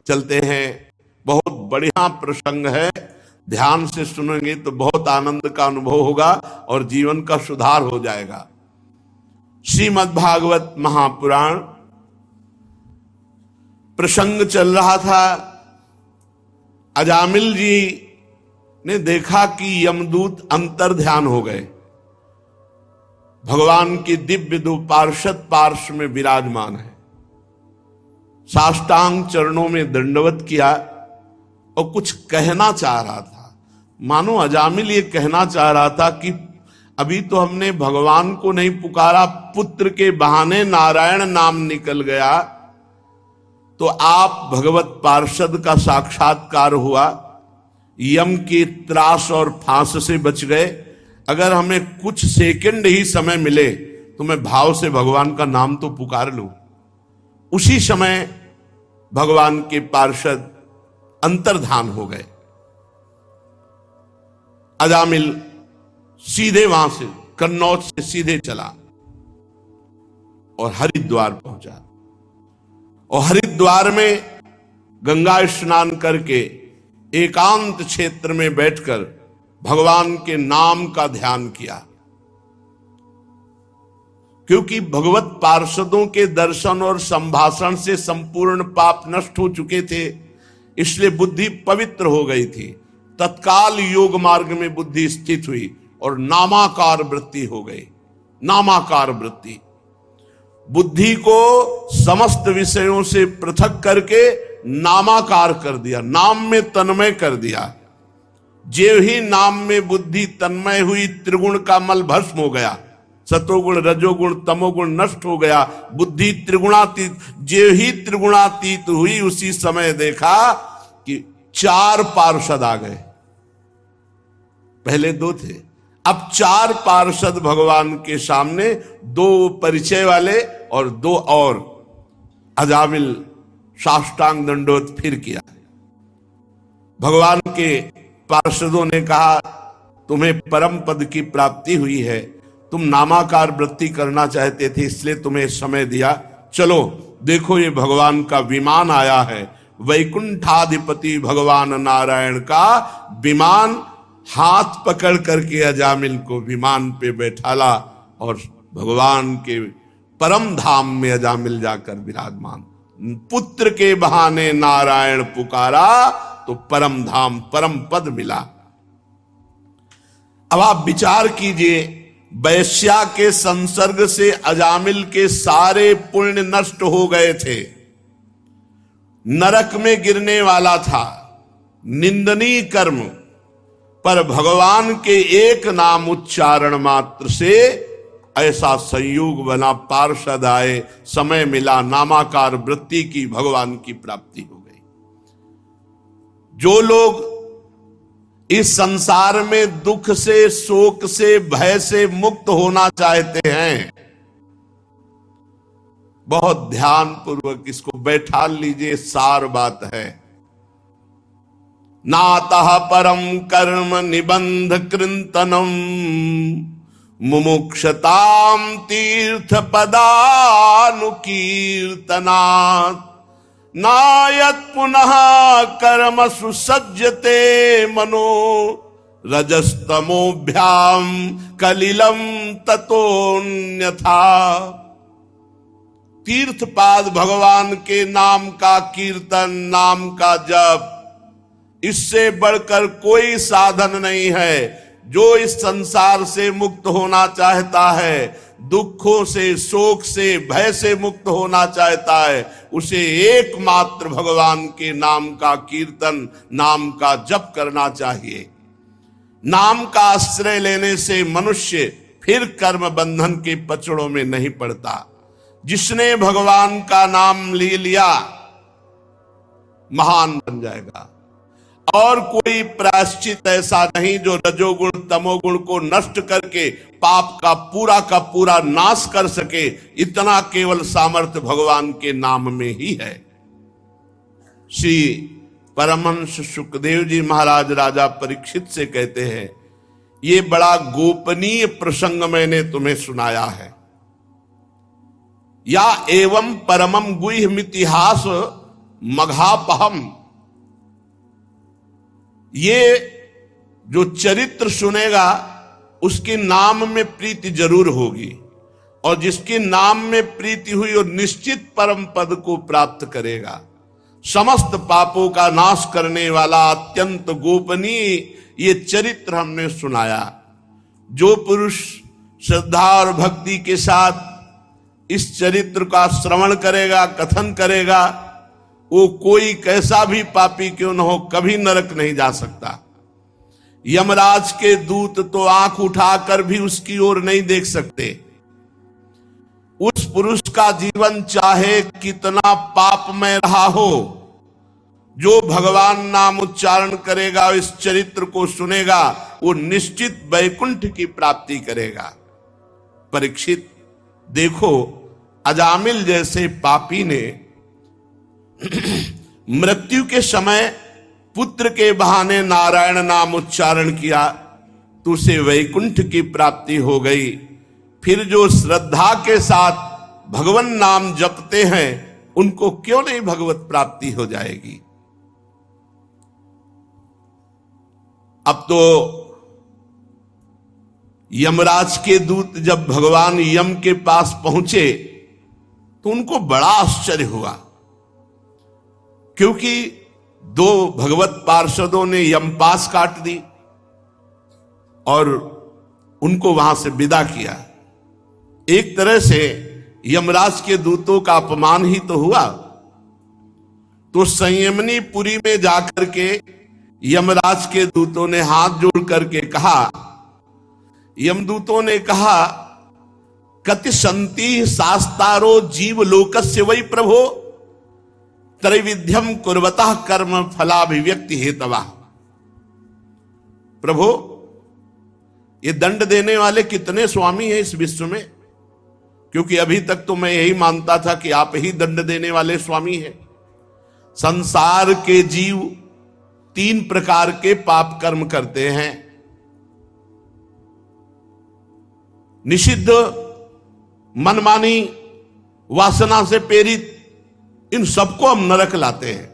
चलते हैं। बहुत बढ़िया प्रसंग है, ध्यान से सुनेंगे तो बहुत आनंद का अनुभव होगा और जीवन का सुधार हो जाएगा। श्रीमद् भागवत महापुराण प्रसंग चल रहा था। अजामिल जी ने देखा कि यमदूत अंतर ध्यान हो गए, भगवान के दिव्य दो पार्षद पार्श्व में विराजमान है। साष्टांग चरणों में दंडवत किया और कुछ कहना चाह रहा था। मानो अजामिल ये कहना चाह रहा था कि अभी तो हमने भगवान को नहीं पुकारा, पुत्र के बहाने नारायण नाम निकल गया, तो आप भगवत पार्षद का साक्षात्कार हुआ, यम के त्रास और फांस से बच गए। अगर हमें कुछ सेकंड ही समय मिले तो मैं भाव से भगवान का नाम तो पुकार लूं। उसी समय भगवान के पार्षद अंतर्धान हो गए। अजामिल सीधे वहां से कन्नौज से सीधे चला और हरिद्वार पहुंचा, और हरिद्वार में गंगा स्नान करके एकांत क्षेत्र में बैठकर भगवान के नाम का ध्यान किया। क्योंकि भगवत पार्षदों के दर्शन और संभाषण से संपूर्ण पाप नष्ट हो चुके थे, इसलिए बुद्धि पवित्र हो गई थी। तत्काल योग मार्ग में बुद्धि स्थित हुई और नामाकार वृत्ति हो गई। नामाकार वृत्ति बुद्धि को समस्त विषयों से पृथक करके नामाकार कर दिया, नाम में तन्मय कर दिया। जेव ही नाम में बुद्धि तन्मय हुई, त्रिगुण का मल भस्म हो गया, सतोगुण रजोगुण तमोगुण नष्ट हो गया, बुद्धि त्रिगुणातीत। जेव ही त्रिगुणातीत हुई, उसी समय देखा कि 4 पार्षद आ गए। पहले 2 थे, अब 4 पार्षद भगवान के सामने, 2 परिचय वाले और 2 और। अजामिल साष्टांग दंडोत फिर किया। भगवान के पार्षदों ने कहा, तुम्हें परम पद की प्राप्ति हुई है, तुम नामाकार वृत्ति करना चाहते थे, इसलिए तुम्हें समय दिया। चलो देखो, ये भगवान का विमान आया है, वैकुंठाधिपति भगवान नारायण का विमान। हाथ पकड़ करके अजामिल को विमान पे बैठाला और भगवान के परम धाम में अजामिल जाकर विराजमान। पुत्र के बहाने नारायण पुकारा तो परम धाम परम पद मिला। अब आप विचार कीजिए, वैश्या के संसर्ग से अजामिल के सारे पुण्य नष्ट हो गए थे, नरक में गिरने वाला था, निंदनीय कर्म, पर भगवान के एक नाम उच्चारण मात्र से ऐसा संयोग बना, पार्षद आए, समय मिला, नामाकार वृत्ति की, भगवान की प्राप्ति हो गई। जो लोग इस संसार में दुख से, शोक से, भय से मुक्त होना चाहते हैं, बहुत ध्यान पूर्वक इसको बैठा लीजिए, सार बात है। नातः परम कर्म निबंध कृंतनम मुमुक्षताम तीर्थ पदानुकीर्तनात् नायत पुनः कर्म सुसज्जते मनो रजस्तमोभ्याम कलिलम ततोन्यथा। तीर्थपाद भगवान के नाम का कीर्तन, नाम का जप, इससे बढ़कर कोई साधन नहीं है। जो इस संसार से मुक्त होना चाहता है, दुखों से, शोक से, भय से मुक्त होना चाहता है, उसे एकमात्र भगवान के नाम का कीर्तन, नाम का जप करना चाहिए। नाम का आश्रय लेने से मनुष्य फिर कर्म बंधन के पचड़ों में नहीं पड़ता। जिसने भगवान का नाम ले लिया महान बन जाएगा। और कोई प्रायश्चित ऐसा नहीं जो रजोगुण तमोगुण को नष्ट करके पाप का पूरा नाश कर सके। इतना केवल सामर्थ्य भगवान के नाम में ही है। श्री परमहंस सुखदेव जी महाराज राजा परीक्षित से कहते हैं, ये बड़ा गोपनीय प्रसंग मैंने तुम्हें सुनाया है। या एवं परमम गुह्यमितिहास मघापहम। ये जो चरित्र सुनेगा उसके नाम में प्रीति जरूर होगी, और जिसके नाम में प्रीति हुई और निश्चित परम पद को प्राप्त करेगा। समस्त पापों का नाश करने वाला अत्यंत गोपनीय ये चरित्र हमने सुनाया। जो पुरुष श्रद्धा और भक्ति के साथ इस चरित्र का श्रवण करेगा, कथन करेगा, वो कोई कैसा भी पापी क्यों न हो कभी नरक नहीं जा सकता। यमराज के दूत तो आंख उठाकर भी उसकी ओर नहीं देख सकते। उस पुरुष का जीवन चाहे कितना पापमय रहा हो, जो भगवान नाम उच्चारण करेगा, इस चरित्र को सुनेगा, वो निश्चित वैकुंठ की प्राप्ति करेगा। परीक्षित देखो, अजामिल जैसे पापी ने मृत्यु के समय पुत्र के बहाने नारायण नाम उच्चारण किया तो उसे वैकुंठ की प्राप्ति हो गई। फिर जो श्रद्धा के साथ भगवान नाम जपते हैं उनको क्यों नहीं भगवत प्राप्ति हो जाएगी। अब तो यमराज के दूत जब भगवान यम के पास पहुंचे तो उनको बड़ा आश्चर्य हुआ, क्योंकि दो भगवत पार्षदों ने यमपास काट दी और उनको वहां से विदा किया। एक तरह से यमराज के दूतों का अपमान ही तो हुआ। तो संयमनी पुरी में जाकर के यमराज के दूतों ने हाथ जोड़ करके कहा, यमदूतों ने कहा, कति संति शास्तारो जीव लोकस्य वै प्रभो त्रैविध्यम कुर्वतः कर्म फलाभिव्यक्ति हेतवा। प्रभु, ये दंड देने वाले कितने स्वामी हैं इस विश्व में? क्योंकि अभी तक तो मैं यही मानता था कि आप ही दंड देने वाले स्वामी हैं। संसार के जीव तीन प्रकार के पाप कर्म करते हैं। निषिद्ध, मनमानी, वासना से प्रेरित, इन सबको हम नरक लाते हैं।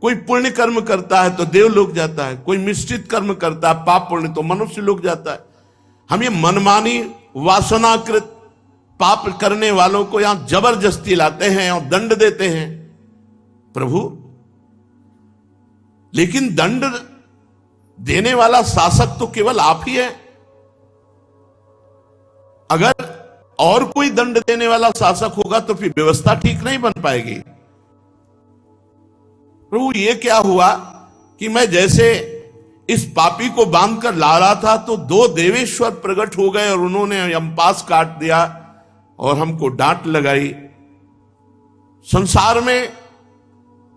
कोई पुण्य कर्म करता है तो देवलोक जाता है, कोई मिश्रित कर्म करता है पाप पुण्य तो मनुष्य लोक जाता है। हम ये मनमानी वासनाकृत पाप करने वालों को यहां जबरदस्ती लाते हैं और दंड देते हैं प्रभु। लेकिन दंड देने वाला शासक तो केवल आप ही है। अगर और कोई दंड देने वाला शासक होगा तो फिर व्यवस्था ठीक नहीं बन पाएगी। प्रभु, ये क्या हुआ कि मैं जैसे इस पापी को बांध कर ला रहा था तो दो देवेश्वर प्रकट हो गए और उन्होंने यमपास काट दिया और हमको डांट लगाई। संसार में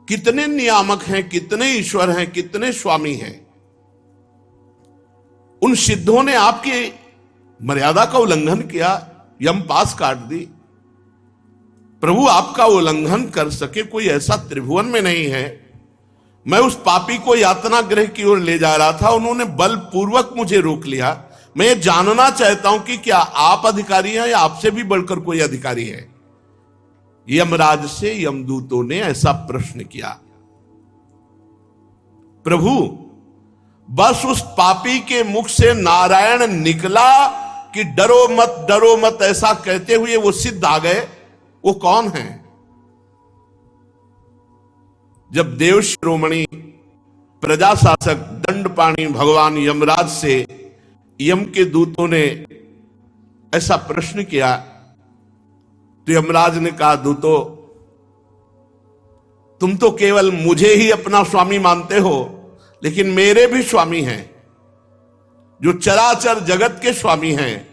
कितने नियामक हैं, कितने ईश्वर हैं, कितने स्वामी हैं। उन सिद्धों ने आपकी मर्यादा का उल्लंघन किया, यमपास काट दी। प्रभु, आपका उल्लंघन कर सके कोई ऐसा त्रिभुवन में नहीं है। मैं उस पापी को यातना गृह की ओर ले जा रहा था, उन्होंने बलपूर्वक मुझे रोक लिया। मैं ये जानना चाहता हूं कि क्या आप अधिकारी हैं या आपसे भी बढ़कर कोई अधिकारी है? यमराज से यमदूतों ने ऐसा प्रश्न किया। प्रभु, बस उस पापी के मुख से नारायण निकला कि डरो मत ऐसा कहते हुए वो सिद्ध आ गए। वो कौन है? जब देव शिरोमणि प्रजा शासक दंडपाणी भगवान यमराज से यम के दूतों ने ऐसा प्रश्न किया तो यमराज ने कहा, दूतों, तुम तो केवल मुझे ही अपना स्वामी मानते हो, लेकिन मेरे भी स्वामी हैं जो चराचर जगत के स्वामी हैं।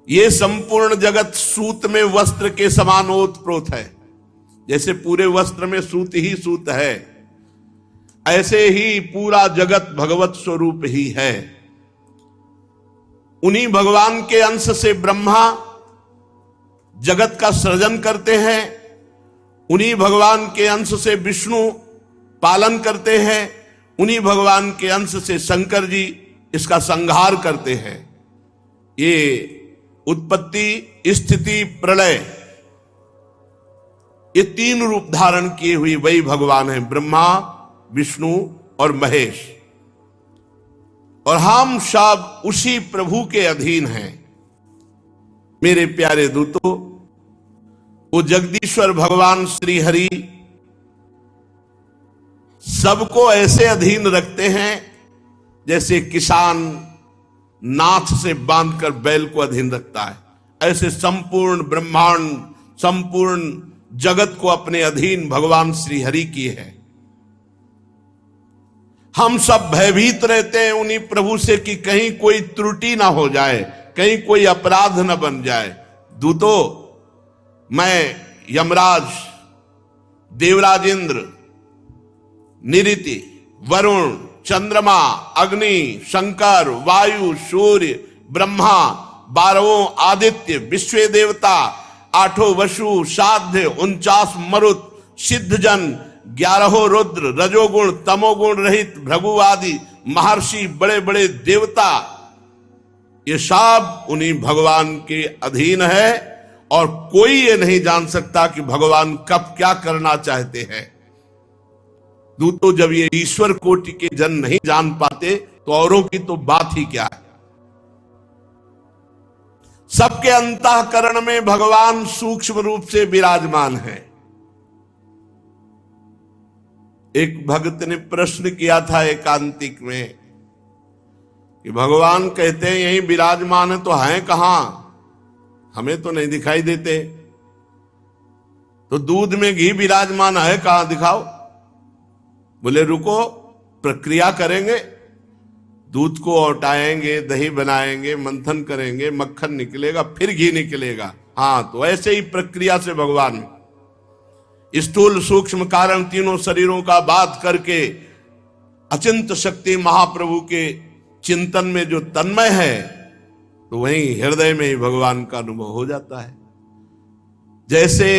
ये संपूर्ण जगत सूत में वस्त्र के समान ओतप्रोत है। जैसे पूरे वस्त्र में सूत ही सूत है, ऐसे ही पूरा जगत भगवत स्वरूप ही है। उन्हीं भगवान के अंश से ब्रह्मा जगत का सृजन करते हैं, उन्हीं भगवान के अंश से विष्णु पालन करते हैं, उन्हीं भगवान के अंश से शंकर जी इसका संहार करते हैं। ये उत्पत्ति, स्थिति, प्रलय, ये तीन रूप धारण किए हुए वही भगवान हैं, ब्रह्मा, विष्णु और महेश। और हम सब उसी प्रभु के अधीन हैं। मेरे प्यारे दूतों, वो जगदीश्वर भगवान श्री हरि सबको ऐसे अधीन रखते हैं जैसे किसान नाथ से बांधकर बैल को अधीन रखता है। ऐसे संपूर्ण ब्रह्मांड, संपूर्ण जगत को अपने अधीन भगवान श्री हरि की है। हम सब भयभीत रहते हैं उन्हीं प्रभु से कि कहीं कोई त्रुटि ना हो जाए, कहीं कोई अपराध न बन जाए। दूतों, मैं यमराज, देवराज इंद्र, निरिति, वरुण, चंद्रमा, अग्नि, शंकर, वायु, सूर्य, ब्रह्मा, 12 आदित्य, विश्व देवता, 8 वसु, साध्य, 49 मरुत, सिद्धजन, 11 रुद्र, रजोगुण तमोगुण रहित भृगु आदि महर्षि, बड़े बड़े देवता, ये सब उन्हीं भगवान के अधीन है। और कोई ये नहीं जान सकता कि भगवान कब क्या करना चाहते हैं। दूतों, जब ये ईश्वर कोटि के जन नहीं जान पाते तो औरों की तो बात ही क्या है। सबके अंतःकरण में भगवान सूक्ष्म रूप से विराजमान है। एक भक्त ने प्रश्न किया था एकांतिक में कि भगवान कहते हैं यहीं विराजमान है तो हैं कहां, हमें तो नहीं दिखाई देते। तो दूध में घी विराजमान है कहां, दिखाओ। बोले रुको, प्रक्रिया करेंगे, दूध को औटाएंगे, दही बनाएंगे, मंथन करेंगे, मक्खन निकलेगा, फिर घी निकलेगा। हाँ, तो ऐसे ही प्रक्रिया से भगवान स्थूल सूक्ष्म कारण तीनों शरीरों का बात करके अचिंत शक्ति महाप्रभु के चिंतन में जो तन्मय है, तो वहीं हृदय में ही भगवान का अनुभव हो जाता है। जैसे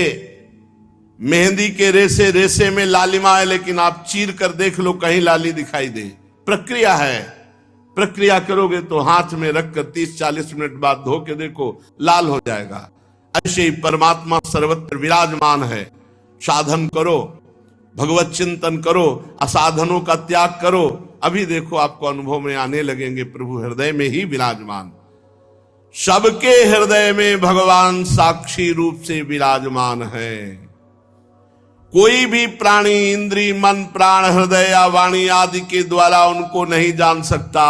मेहंदी के रेसे रेसे में लालिमा है, लेकिन आप चीर कर देख लो कहीं लाली दिखाई दे। प्रक्रिया है, प्रक्रिया करोगे तो हाथ में रखकर 30-40 मिनट बाद धो के देखो, लाल हो जाएगा। ऐसे ही परमात्मा सर्वत्र विराजमान है। साधन करो, भगवत चिंतन करो, असाधनों का त्याग करो, अभी देखो आपको अनुभव में आने लगेंगे प्रभु हृदय में ही विराजमान। सबके हृदय में भगवान साक्षी रूप से विराजमान है। कोई भी प्राणी इंद्री, मन, प्राण, हृदय या वाणी आदि के द्वारा उनको नहीं जान सकता।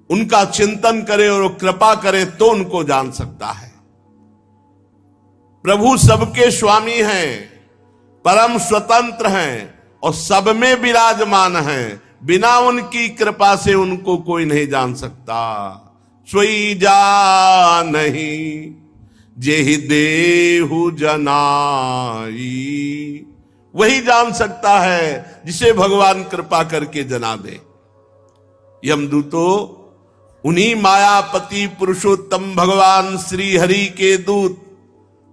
उनका चिंतन करे और कृपा करे तो उनको जान सकता है। प्रभु सबके स्वामी हैं, परम स्वतंत्र हैं और सब में विराजमान हैं। बिना उनकी कृपा से उनको कोई नहीं जान सकता। सोई जा नहीं जेहि देहु जनाई, वही जान सकता है जिसे भगवान कृपा करके जना दे। यमदूतों, उन्हीं मायापति पुरुषोत्तम भगवान श्री हरि के दूत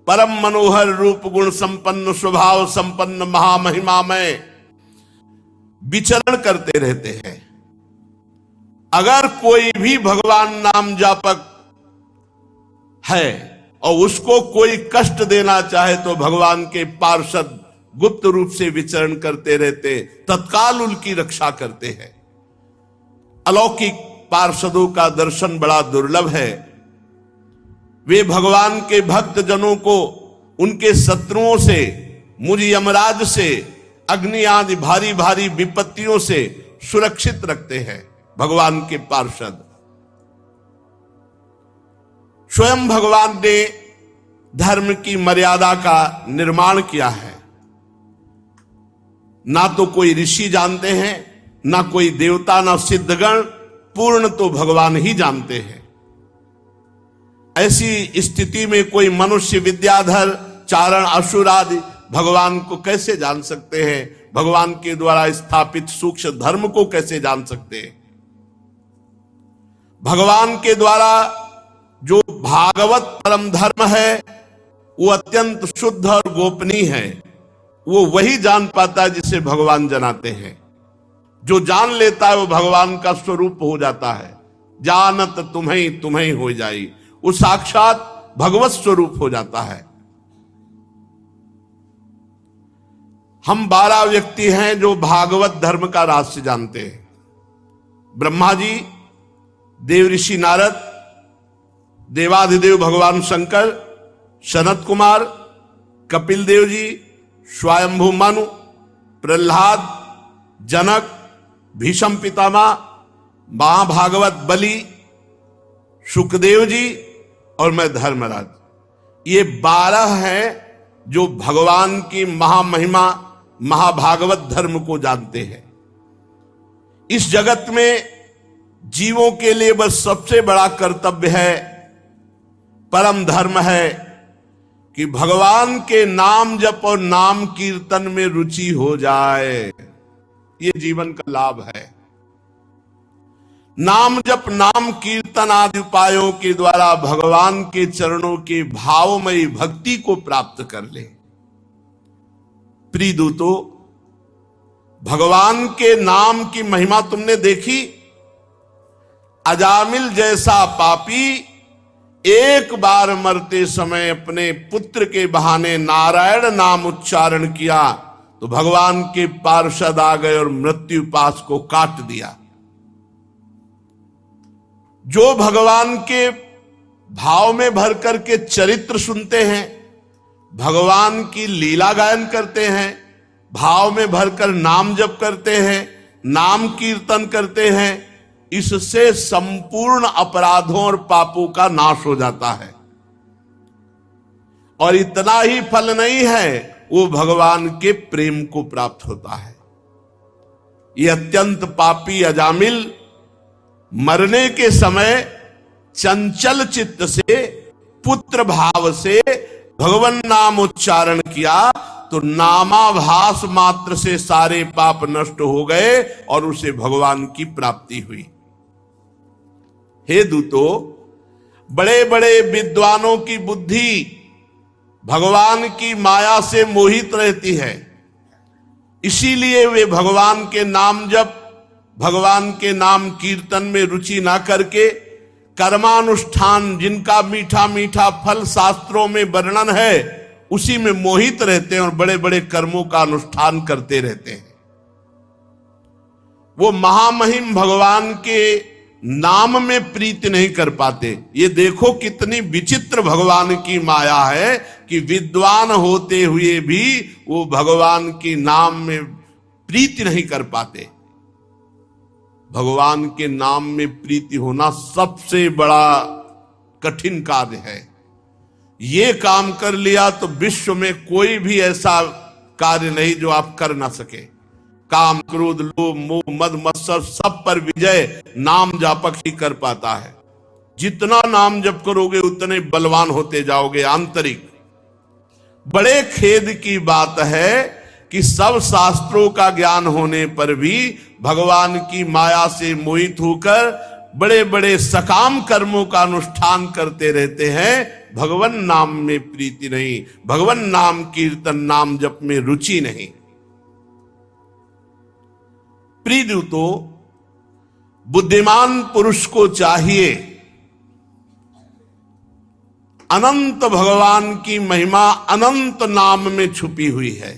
परम मनोहर रूप गुण संपन्न स्वभाव संपन्न महामहिमा में विचरण करते रहते हैं। अगर कोई भी भगवान नाम जापक है और उसको कोई कष्ट देना चाहे तो भगवान के पार्षद गुप्त रूप से विचरण करते रहते, तत्काल उनकी रक्षा करते हैं। अलौकिक पार्षदों का दर्शन बड़ा दुर्लभ है। वे भगवान के भक्त जनों को उनके शत्रुओं से, मुझ यमराज से, अग्नि आदि भारी भारी विपत्तियों से सुरक्षित रखते हैं। भगवान के पार्षद स्वयं भगवान ने धर्म की मर्यादा का निर्माण किया है। ना तो कोई ऋषि जानते हैं, ना कोई देवता, ना सिद्धगण, पूर्ण तो भगवान ही जानते हैं। ऐसी स्थिति में कोई मनुष्य, विद्याधर, चारण, असुर आदि भगवान को कैसे जान सकते हैं? भगवान के द्वारा स्थापित सूक्ष्म धर्म को कैसे जान सकते हैं? भगवान के द्वारा जो भागवत परम धर्म है वो अत्यंत शुद्ध और गोपनीय है। वो वही जान पाता है जिसे भगवान जनाते हैं। जो जान लेता है वो भगवान का स्वरूप हो जाता है। जानत तुम्हें तुम्हें हो जाई, वो साक्षात भगवत स्वरूप हो जाता है। हम 12 व्यक्ति हैं जो भागवत धर्म का रहस्य जानते हैं। ब्रह्मा जी, देव ऋषि नारद, देवाधिदेव भगवान शंकर, सनत कुमार, कपिल देव जी, स्वयंभू मनु, प्रहलाद, जनक, भीष्म पितामह, महाभागवत बलि, सुखदेव जी और मैं धर्मराज। ये 12 हैं जो भगवान की महामहिमा महाभागवत धर्म को जानते हैं। इस जगत में जीवों के लिए बस सबसे बड़ा कर्तव्य है, परम धर्म है कि भगवान के नाम जप और नाम कीर्तन में रुचि हो जाए। ये जीवन का लाभ है। नाम जप नाम कीर्तन आदि उपायों के द्वारा भगवान के चरणों के भावमयी भक्ति को प्राप्त कर ले। प्रिय दूतों, भगवान के नाम की महिमा तुमने देखी। अजामिल जैसा पापी एक बार मरते समय अपने पुत्र के बहाने नारायण नाम उच्चारण किया तो भगवान के पार्षद आ गए और मृत्यु पाश को काट दिया। जो भगवान के भाव में भर करके चरित्र सुनते हैं, भगवान की लीला गायन करते हैं, भाव में भरकर नाम जप करते हैं, नाम कीर्तन करते हैं, इससे संपूर्ण अपराधों और पापों का नाश हो जाता है। और इतना ही फल नहीं है, वो भगवान के प्रेम को प्राप्त होता है। ये अत्यंत पापी अजामिल मरने के समय चंचल चित्त से पुत्र भाव से भगवान नाम उच्चारण किया तो नामाभास मात्र से सारे पाप नष्ट हो गए और उसे भगवान की प्राप्ति हुई। हे दूतों, बड़े बड़े विद्वानों की बुद्धि भगवान की माया से मोहित रहती है, इसीलिए वे भगवान के नाम जप भगवान के नाम कीर्तन में रुचि ना करके कर्मानुष्ठान, जिनका मीठा मीठा फल शास्त्रों में वर्णन है, उसी में मोहित रहते हैं और बड़े बड़े कर्मों का अनुष्ठान करते रहते हैं। वो महामहिम भगवान के नाम में प्रीति नहीं कर पाते। ये देखो कितनी विचित्र भगवान की माया है कि विद्वान होते हुए भी वो भगवान के नाम में प्रीति नहीं कर पाते। भगवान के नाम में प्रीति होना सबसे बड़ा कठिन कार्य है। ये काम कर लिया तो विश्व में कोई भी ऐसा कार्य नहीं जो आप कर ना सके। काम, क्रोध, लोभ, मोह, मद, मत्सर सब पर विजय नाम जापक ही कर पाता है। जितना नाम जप करोगे उतने बलवान होते जाओगे आंतरिक। बड़े खेद की बात है कि सब शास्त्रों का ज्ञान होने पर भी भगवान की माया से मोहित होकर बड़े बड़े सकाम कर्मों का अनुष्ठान करते रहते हैं, भगवान नाम में प्रीति नहीं, भगवान नाम कीर्तन नाम जप में रुचि नहीं। प्रिय दूतों, बुद्धिमान पुरुष को चाहिए अनंत भगवान की महिमा अनंत नाम में छुपी हुई है।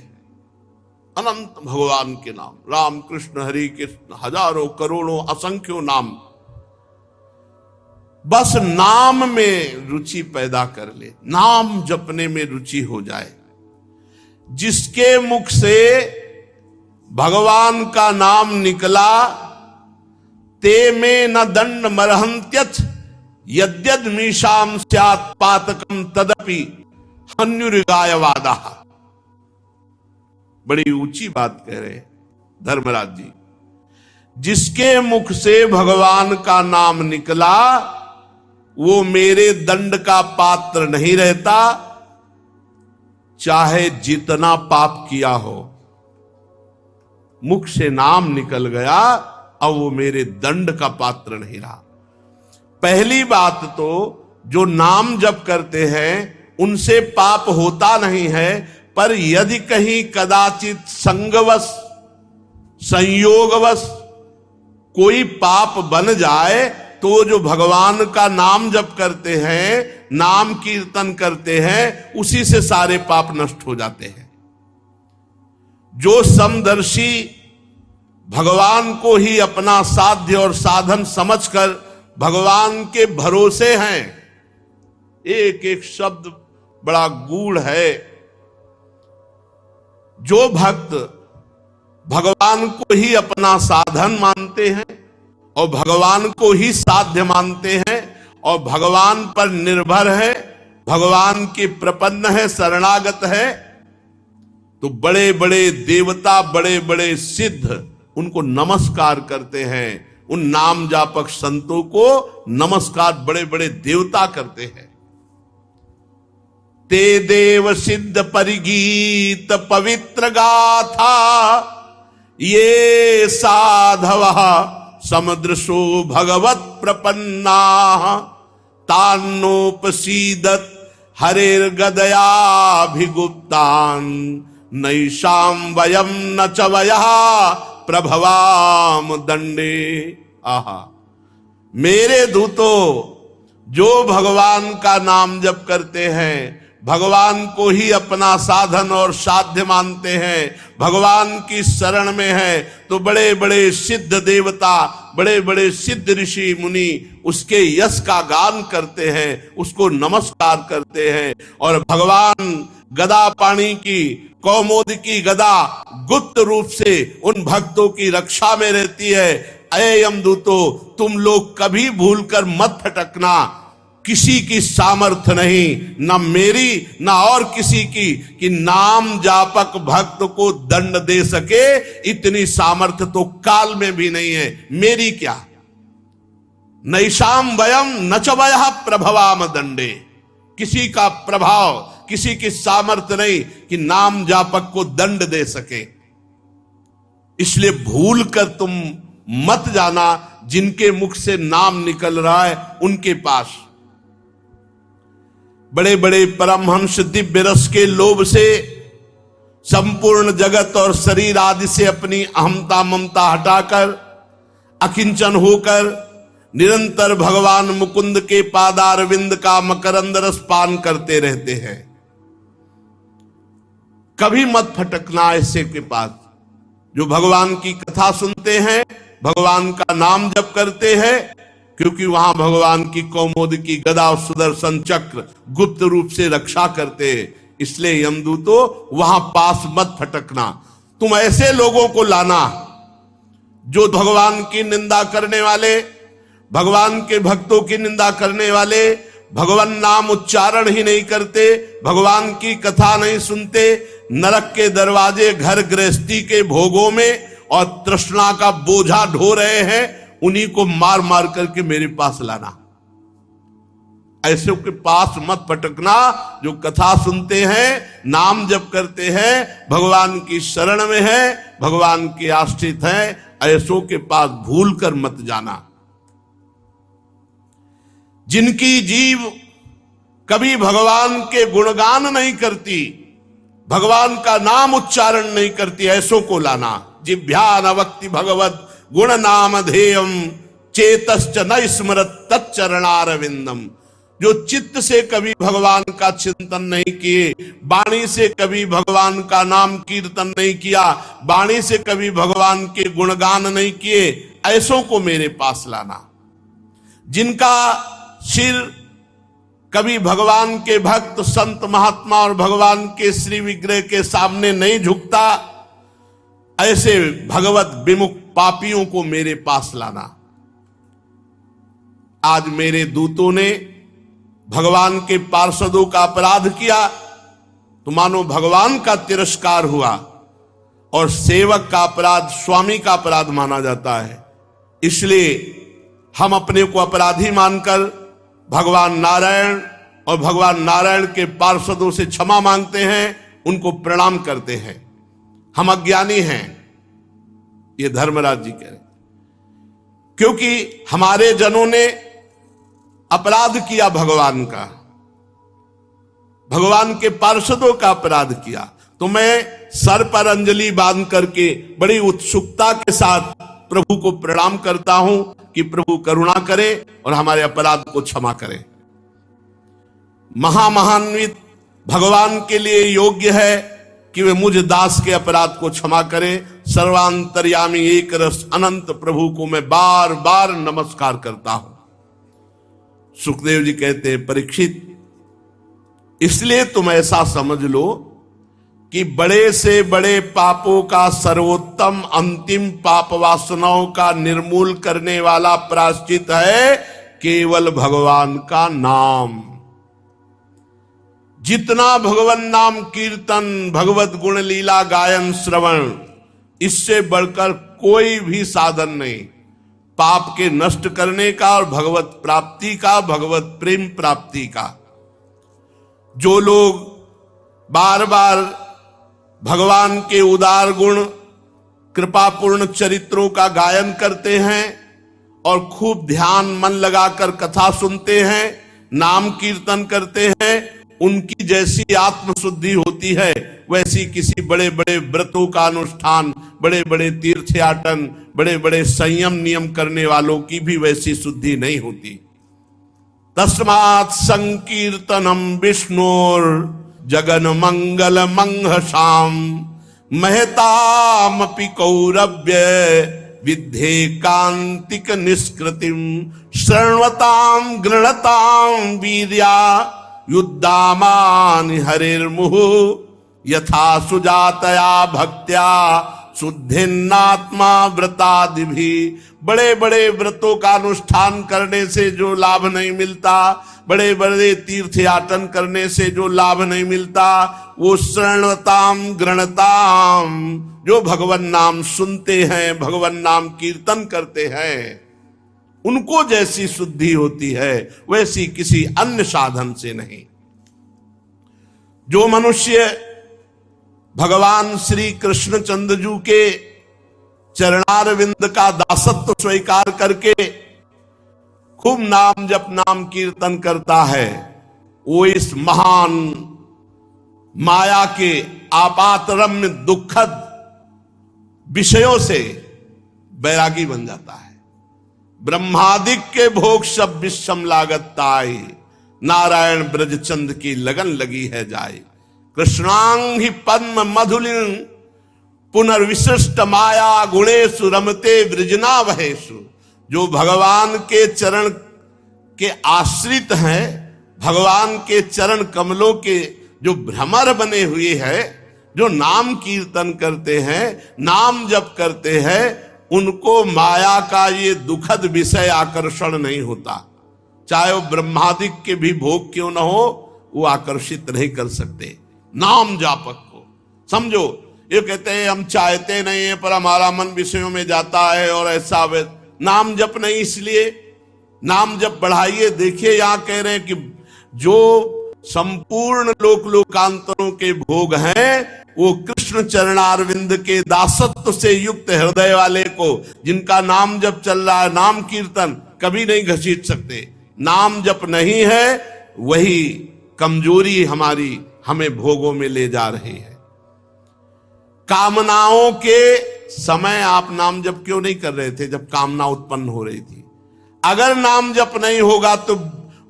अनंत भगवान के नाम, राम कृष्ण हरि कृष्ण, हजारों करोड़ों असंख्यों नाम, बस नाम में रुचि पैदा कर ले, नाम जपने में रुचि हो जाए। जिसके मुख से भगवान का नाम निकला ते में न दंड मरहंत्यथ यद्यद मीशाम स्यात् पातकम तदपि हन्युर्गायवादा। बड़ी ऊंची बात कह रहे धर्मराज जी। जिसके मुख से भगवान का नाम निकला वो मेरे दंड का पात्र नहीं रहता, चाहे जितना पाप किया हो। मुख से नाम निकल गया, अब वो मेरे दंड का पात्र नहीं रहा। पहली बात तो जो नाम जप करते हैं उनसे पाप होता नहीं है, पर यदि कहीं कदाचित संगवश संयोगवश कोई पाप बन जाए तो जो भगवान का नाम जप करते हैं, नाम कीर्तन करते हैं, उसी से सारे पाप नष्ट हो जाते हैं। जो समदर्शी भगवान को ही अपना साध्य और साधन समझकर भगवान के भरोसे हैं। एक एक शब्द बड़ा गूढ़ है। जो भक्त भगवान को ही अपना साधन मानते हैं और भगवान को ही साध्य मानते हैं और भगवान पर निर्भर है, भगवान के प्रपन्न है, शरणागत है, तो बड़े बड़े देवता, बड़े बड़े सिद्ध उनको नमस्कार करते हैं। उन नाम जापक संतों को नमस्कार बड़े बड़े देवता करते हैं। ते देव सिद्ध परिगीत पवित्र गाथा, ये साधव समदृशो भगवत प्रपन्ना, तान्नोपसीदत हरेर्गदयाभिगुप्तान्, नैषां वयं न च वयः प्रभवाम दंडे। आहा, मेरे दूतों, जो भगवान का नाम जप करते हैं, भगवान को ही अपना साधन और साध्य मानते हैं, भगवान की शरण में है, तो बड़े बड़े सिद्ध देवता, बड़े बड़े सिद्ध ऋषि मुनि उसके यश का गान करते हैं, उसको नमस्कार करते हैं। और भगवान गदा पाणी की, कौमोद की गदा गुप्त रूप से उन भक्तों की रक्षा में रहती है। अये यमदूतो, तुम लोग कभी भूलकर मत फटकना। किसी की सामर्थ्य नहीं, न मेरी न और किसी की, कि नाम जापक भक्त को दंड दे सके, इतनी सामर्थ्य तो काल में भी नहीं है। मेरी क्या, नैषाम वयम न च वयः प्रभवाम दंडे। किसी का प्रभाव, किसी की सामर्थ्य नहीं कि नाम जापक को दंड दे सके। इसलिए भूल कर तुम मत जाना जिनके मुख से नाम निकल रहा है उनके पास। बड़े बड़े परमहंस दिव्य रस के लोभ से संपूर्ण जगत और शरीर आदि से अपनी अहमता ममता हटाकर अकिंचन होकर निरंतर भगवान मुकुंद के पादारविंद का मकरंद रस पान करते रहते हैं। कभी मत फटकना ऐसे के पास जो भगवान की कथा सुनते हैं, भगवान का नाम जप करते हैं, क्योंकि वहां भगवान की कौमोद की गदा और सुदर्शन चक्र गुप्त रूप से रक्षा करते हैं। इसलिए यमदूतो, वहां पास मत फटकना। तुम ऐसे लोगों को लाना जो भगवान की निंदा करने वाले, भगवान के भक्तों की निंदा करने वाले, भगवान नाम उच्चारण ही नहीं करते, भगवान की कथा नहीं सुनते, नरक के दरवाजे घर गृहस्थी के भोगों में और तृष्णा का बोझा ढो रहे हैं, उन्हीं को मार मार करके मेरे पास लाना। ऐसे के पास मत फटकना जो कथा सुनते हैं, नाम जप करते हैं, भगवान की शरण में है, भगवान के आश्रित हैं। ऐसों के पास भूल कर मत जाना। जिनकी जीव कभी भगवान के गुणगान नहीं करती, भगवान का नाम उच्चारण नहीं करती, ऐसों को लाना। जिभ्यान वक्ति भगवत गुण नाम धेयम, चेतश्च न स्मरत तच्चरणारविंदम। जो चित्त से कभी भगवान का चिंतन नहीं किए, वाणी से कभी भगवान का नाम कीर्तन नहीं किया, वाणी से कभी भगवान के गुणगान नहीं किए, ऐसों को मेरे पास लाना। जिनका सिर कभी भगवान के भक्त, संत, महात्मा और भगवान के श्री विग्रह के सामने नहीं झुकता, ऐसे भगवत विमुख पापियों को मेरे पास लाना। आज मेरे दूतों ने भगवान के पार्षदों का अपराध किया तो मानो भगवान का तिरस्कार हुआ, और सेवक का अपराध स्वामी का अपराध माना जाता है। इसलिए हम अपने को अपराधी मानकर भगवान नारायण और भगवान नारायण के पार्षदों से क्षमा मांगते हैं, उनको प्रणाम करते हैं। हम अज्ञानी हैं, ये धर्मराज जी कह रहे, क्योंकि हमारे जनों ने अपराध किया भगवान का, भगवान के पार्षदों का अपराध किया। तो मैं सर पर अंजलि बांध करके बड़ी उत्सुकता के साथ प्रभु को प्रणाम करता हूं कि प्रभु करुणा करे और हमारे अपराध को क्षमा करे। महामहान्वित भगवान के लिए योग्य है कि वे मुझ दास के अपराध को क्षमा करें। सर्वांतर्यामी एक रस अनंत प्रभु को मैं बार बार नमस्कार करता हूं। सुखदेव जी कहते हैं, परीक्षित, इसलिए तुम ऐसा समझ लो कि बड़े से बड़े पापों का सर्वोत्तम अंतिम पाप वासनाओं का निर्मूल करने वाला प्रायश्चित है केवल भगवान का नाम। जितना भगवान नाम कीर्तन, भगवत गुण लीला गायन श्रवण, इससे बढ़कर कोई भी साधन नहीं पाप के नष्ट करने का और भगवत प्राप्ति का, भगवत प्रेम प्राप्ति का। जो लोग बार बार भगवान के उदार गुण, कृपापूर्ण चरित्रों का गायन करते हैं और खूब ध्यान मन लगाकर कथा सुनते हैं, नाम कीर्तन करते हैं, उनकी जैसी आत्मशुद्धि होती है वैसी किसी बड़े बड़े व्रतों का अनुष्ठान, बड़े बड़े तीर्थयाटन, बड़े बड़े संयम नियम करने वालों की भी वैसी शुद्धि नहीं होती। तस्मात् संकीर्तनम विष्णुर जगन मंगल मंहसाम महतामपि कौरव्य विद्धे कांतिक निष्कृतिम शृण्वताम गृणताम वीर्या युद्धामान हरिर्मुहु यथा सुजातया भक्त्या शुद्धिन्नात्मा व्रतादि भी। बड़े बड़े व्रतों का अनुष्ठान करने से जो लाभ नहीं मिलता, बड़े बड़े तीर्थयाटन करने से जो लाभ नहीं मिलता, वो शरणताम गृणताम, जो भगवान नाम सुनते हैं, भगवान नाम कीर्तन करते हैं, उनको जैसी शुद्धि होती है वैसी किसी अन्य साधन से नहीं। जो मनुष्य भगवान श्री कृष्ण चंद्र जी के चरणारविंद का दासत्व स्वीकार करके खूब नाम जप नाम कीर्तन करता है, वो इस महान माया के आपातरम्य दुखद विषयों से बैरागी बन जाता है। ब्रह्मादिक के भोग सब विषम लागत ताई, नारायण ब्रजचंद की लगन लगी है जाए। कृष्णांग ही पद्म मधुलिन पुनर्विशिष्ट माया गुणेशु रमते वृजना वहेशु। जो भगवान के चरण के आश्रित हैं, भगवान के चरण कमलों के जो भ्रमर बने हुए हैं, जो नाम कीर्तन करते हैं, नाम जप करते हैं, उनको माया का ये दुखद विषय आकर्षण नहीं होता। चाहे वो ब्रह्मादिक के भी भोग क्यों न हो, वो आकर्षित नहीं कर सकते नाम जापक को। समझो, ये कहते हैं हम चाहते नहीं है पर हमारा मन विषयों में जाता है और ऐसा नाम जप नहीं, इसलिए नाम जप बढ़ाइए। देखिए यहां कह रहे हैं कि जो संपूर्ण लोक लोकांतरों के भोग हैं वो कृष्ण चरणारविंद के दासत्व से युक्त हृदय वाले को, जिनका नाम जप चल रहा है, नाम कीर्तन, कभी नहीं घसीट सकते। नाम जप नहीं है, वही कमजोरी हमारी हमें भोगों में ले जा रही है। कामनाओं के समय आप नाम जप क्यों नहीं कर रहे थे जब कामना उत्पन्न हो रही थी? अगर नाम जप नहीं होगा तो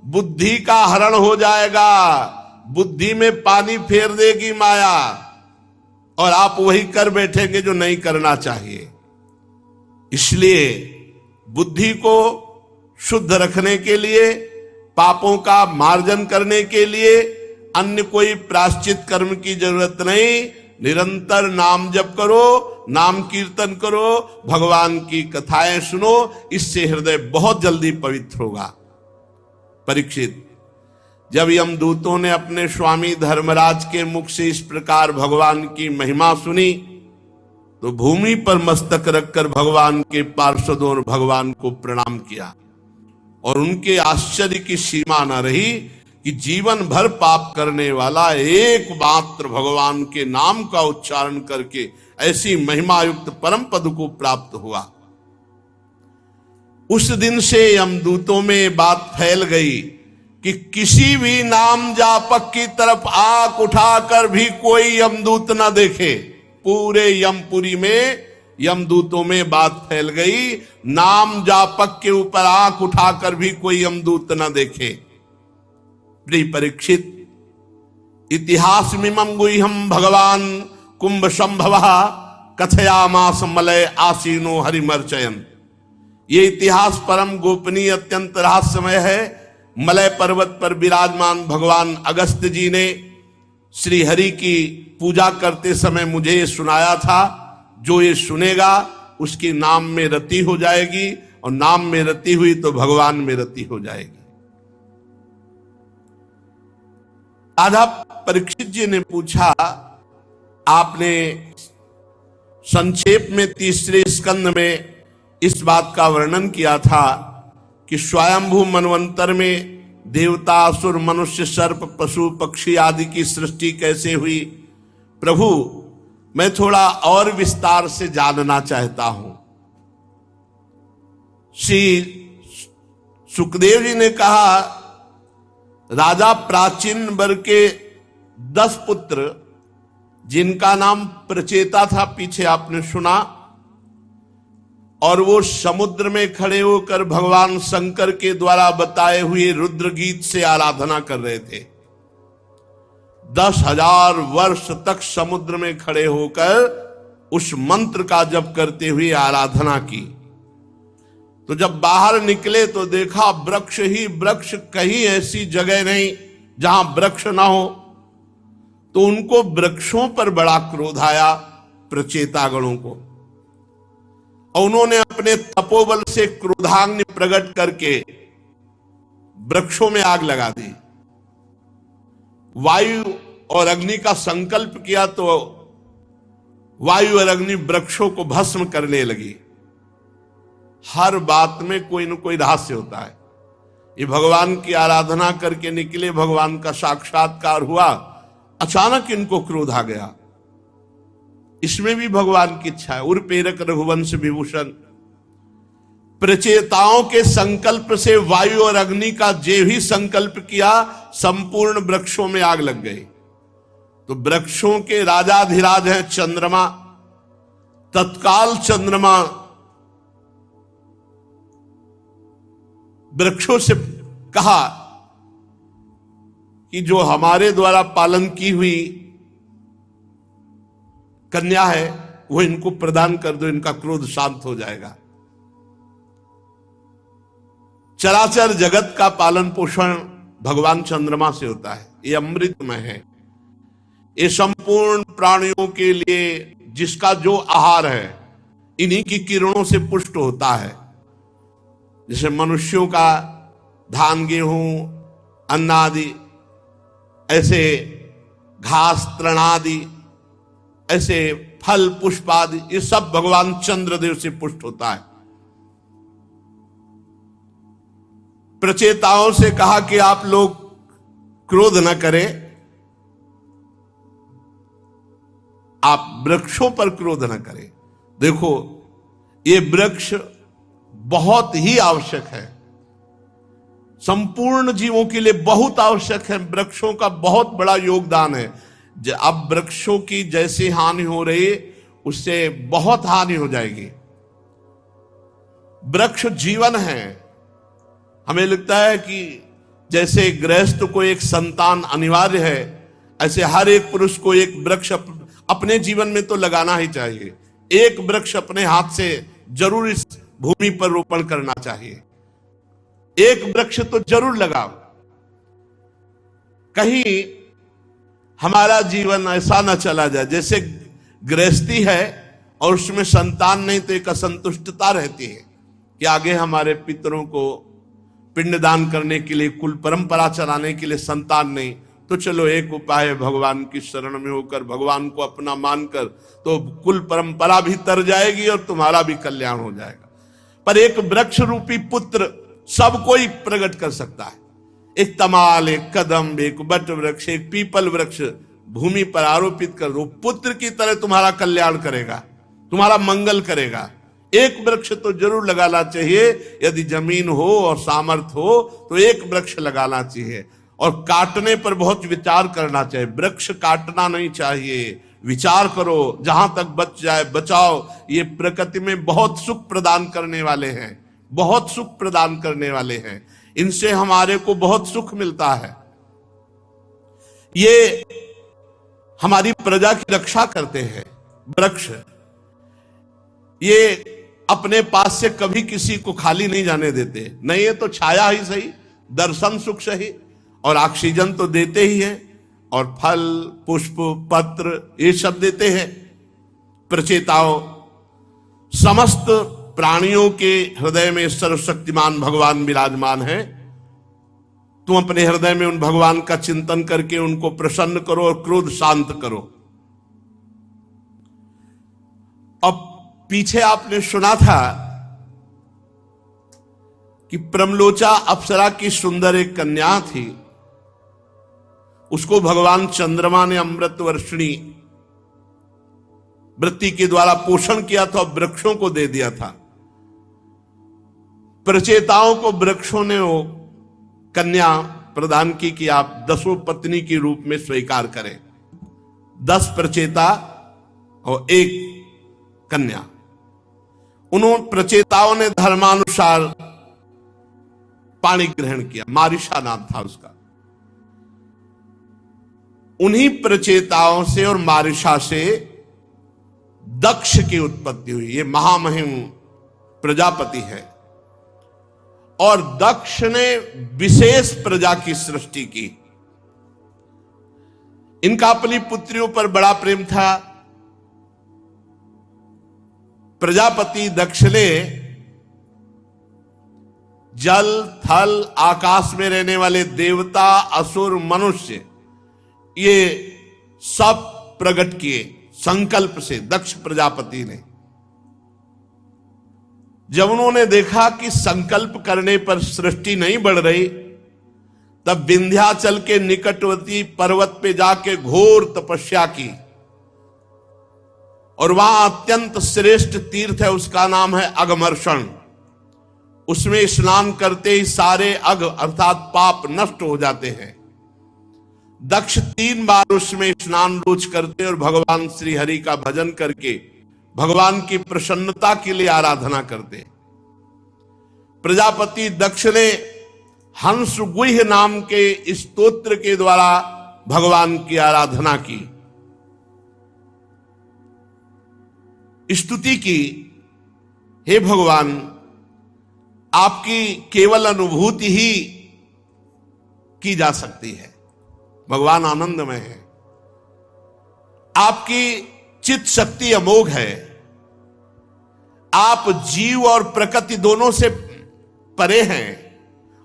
बुद्धि का हरण हो जाएगा, बुद्धि में पानी फेर देगी माया और आप वही कर बैठेंगे जो नहीं करना चाहिए। इसलिए बुद्धि को शुद्ध रखने के लिए, पापों का मार्जन करने के लिए अन्य कोई प्रायश्चित कर्म की जरूरत नहीं। निरंतर नाम जप करो, नाम कीर्तन करो, भगवान की कथाएं सुनो, इससे हृदय बहुत जल्दी पवित्र होगा। परीक्षित, जब यमदूतों ने अपने स्वामी धर्मराज के मुख से इस प्रकार भगवान की महिमा सुनी तो भूमि पर मस्तक रखकर भगवान के पार्षदों और भगवान को प्रणाम किया और उनके आश्चर्य की सीमा न रही कि जीवन भर पाप करने वाला एक मात्र भगवान के नाम का उच्चारण करके ऐसी महिमा युक्त परम पद को प्राप्त हुआ। उस दिन से यमदूतों में बात फैल गई कि किसी भी नाम जापक की तरफ आंख उठाकर भी कोई यमदूत ना देखे। पूरे यमपुरी में यमदूतों में बात फैल गई, नाम जापक के ऊपर आंख उठाकर भी कोई यमदूत ना देखे। प्रिय परीक्षित, इतिहास मिमं गुह्यं भगवान कुंभ संभव कथयामास मलय आसीनो हरिमर्चयन। ये इतिहास परम गोपनीय अत्यंत रहस्यमय है। मलय पर्वत पर विराजमान भगवान अगस्त्य जी ने श्री हरि की पूजा करते समय मुझे ये सुनाया था, जो ये सुनेगा उसकी नाम में रति हो जाएगी, और नाम में रति हुई तो भगवान में रति हो जाएगी। आधा परीक्षित जी ने पूछा, आपने संक्षेप में तीसरे स्कंद में इस बात का वर्णन किया था कि स्वयंभू मनवंतर में देवता, असुर, मनुष्य, सर्प, पशु, पक्षी आदि की सृष्टि कैसे हुई। प्रभु, मैं थोड़ा और विस्तार से जानना चाहता हूं। श्री सुखदेव जी ने कहा, राजा प्राचीन वर्ग के 10 पुत्र, जिनका नाम प्रचेता था, पीछे आपने सुना, और वो समुद्र में खड़े होकर भगवान शंकर के द्वारा बताए हुए रुद्र गीत से आराधना कर रहे थे। 10,000 वर्ष तक समुद्र में खड़े होकर उस मंत्र का जप करते हुए आराधना की। तो जब बाहर निकले तो देखा वृक्ष ही वृक्ष, कहीं ऐसी जगह नहीं जहां वृक्ष ना हो। तो उनको वृक्षों पर बड़ा क्रोध आया, प्रचेतागणों को, और उन्होंने अपने तपोबल से क्रोधाग्नि प्रकट करके वृक्षों में आग लगा दी। वायु और अग्नि का संकल्प किया तो वायु और अग्नि वृक्षों को भस्म करने लगी। हर बात में कोई न कोई रहस्य होता है। ये भगवान की आराधना करके निकले, भगवान का साक्षात्कार हुआ, अचानक इनको क्रोध आ गया। इसमें भी भगवान की इच्छा है। उर्पेरक रघुवंश विभूषण, प्रचेताओं के संकल्प से वायु और अग्नि का जे भी संकल्प किया, संपूर्ण वृक्षों में आग लग गई। तो वृक्षों के राजाधिराज हैं चंद्रमा। तत्काल चंद्रमा वृक्षों से कहा कि जो हमारे द्वारा पालन की हुई कन्या है वो इनको प्रदान कर दो, इनका क्रोध शांत हो जाएगा। चराचर जगत का पालन पोषण भगवान चंद्रमा से होता है। ये अमृतमय है। ये संपूर्ण प्राणियों के लिए जिसका जो आहार है इन्हीं की किरणों से पुष्ट होता है। जैसे मनुष्यों का धान, गेहूं, अन्न आदि, ऐसे घास, तृण आदि, ऐसे फल, पुष्प आदि, ये सब भगवान चंद्रदेव से पुष्ट होता है। प्रचेताओं से कहा कि आप लोग क्रोध न करें, आप वृक्षों पर क्रोध न करें। देखो, ये वृक्ष बहुत ही आवश्यक है, संपूर्ण जीवों के लिए बहुत आवश्यक है। वृक्षों का बहुत बड़ा योगदान है। अब वृक्षों की जैसी हानि हो रही उससे बहुत हानि हो जाएगी। वृक्ष जीवन है। हमें लगता है कि जैसे गृहस्थ को एक संतान अनिवार्य है, ऐसे हर एक पुरुष को एक वृक्ष अपने जीवन में तो लगाना ही चाहिए। एक वृक्ष अपने हाथ से जरूर इस भूमि पर रोपण करना चाहिए। एक वृक्ष तो जरूर लगाओ। कहीं हमारा जीवन ऐसा न चला जाए जैसे गृहस्थी है और उसमें संतान नहीं तो एक असंतुष्टता रहती है कि आगे हमारे पितरों को पिंडदान करने के लिए, कुल परंपरा चलाने के लिए संतान नहीं। तो चलो एक उपाय है, भगवान की शरण में होकर भगवान को अपना मानकर तो कुल परंपरा भी तर जाएगी और तुम्हारा भी कल्याण हो जाएगा। पर एक वृक्ष रूपी पुत्र सब कोई प्रकट कर सकता है। एक तमाल, एक कदम, एक बट वृक्ष, एक पीपल वृक्ष भूमि पर आरोपित कर दो, पुत्र की तरह तुम्हारा कल्याण करेगा, तुम्हारा मंगल करेगा। एक वृक्ष तो जरूर लगाना चाहिए। यदि जमीन हो और सामर्थ्य हो तो एक वृक्ष लगाना चाहिए। और काटने पर बहुत विचार करना चाहिए। वृक्ष काटना नहीं चाहिए, विचार करो, जहां तक बच जाए बचाओ। ये प्रकृति में बहुत सुख प्रदान करने वाले हैं, बहुत सुख प्रदान करने वाले हैं। इनसे हमारे को बहुत सुख मिलता है। ये हमारी प्रजा की रक्षा करते हैं। वृक्ष ये अपने पास से कभी किसी को खाली नहीं जाने देते। नहीं है तो छाया ही सही, दर्शन सुख सही, और ऑक्सीजन तो देते ही हैं, और फल पुष्प पत्र ये सब देते हैं। प्रचेताओं, समस्त प्राणियों के हृदय में सर्वशक्तिमान भगवान विराजमान है। तुम अपने हृदय में उन भगवान का चिंतन करके उनको प्रसन्न करो और क्रोध शांत करो। अब पीछे आपने सुना था कि प्रमलोचा अप्सरा की सुंदर एक कन्या थी, उसको भगवान चंद्रमा ने अमृत वर्षिणी वृत्ति के द्वारा पोषण किया था, वृक्षों को दे दिया था। प्रचेताओं को वृक्षों ने वो कन्या प्रदान की कि आप 10 पत्नी के रूप में स्वीकार करें। 10 प्रचेता और 1 कन्या। उन्होंने प्रचेताओं ने धर्मानुसार पाणी ग्रहण किया। मारिशा नाम था उसका। उन्हीं प्रचेताओं से और मारिशा से दक्ष की उत्पत्ति हुई। ये महामहिम प्रजापति है, और दक्ष ने विशेष प्रजा की सृष्टि की। इनका अपनी पुत्रियों पर बड़ा प्रेम था। प्रजापति दक्ष ने जल थल आकाश में रहने वाले देवता असुर मनुष्य ये सब प्रकट किए संकल्प से। दक्ष प्रजापति ने जब उन्होंने देखा कि संकल्प करने पर सृष्टि नहीं बढ़ रही, तब विंध्याचल के निकटवर्ती पर्वत पे जाके घोर तपस्या की, और वहां अत्यंत श्रेष्ठ तीर्थ है, उसका नाम है अघमर्षण। उसमें स्नान करते ही सारे अघ अर्थात पाप नष्ट हो जाते हैं। दक्ष 3 बार उसमें स्नान रोज करते और भगवान श्री हरि का भजन करके भगवान की प्रसन्नता के लिए आराधना करते। प्रजापति दक्ष ने हंस गुह्य नाम के स्तोत्र के द्वारा भगवान की आराधना की, स्तुति की। हे भगवान, आपकी केवल अनुभूति ही की जा सकती है। भगवान आनंदमय है, आपकी चित्त शक्ति अमोघ है, आप जीव और प्रकृति दोनों से परे हैं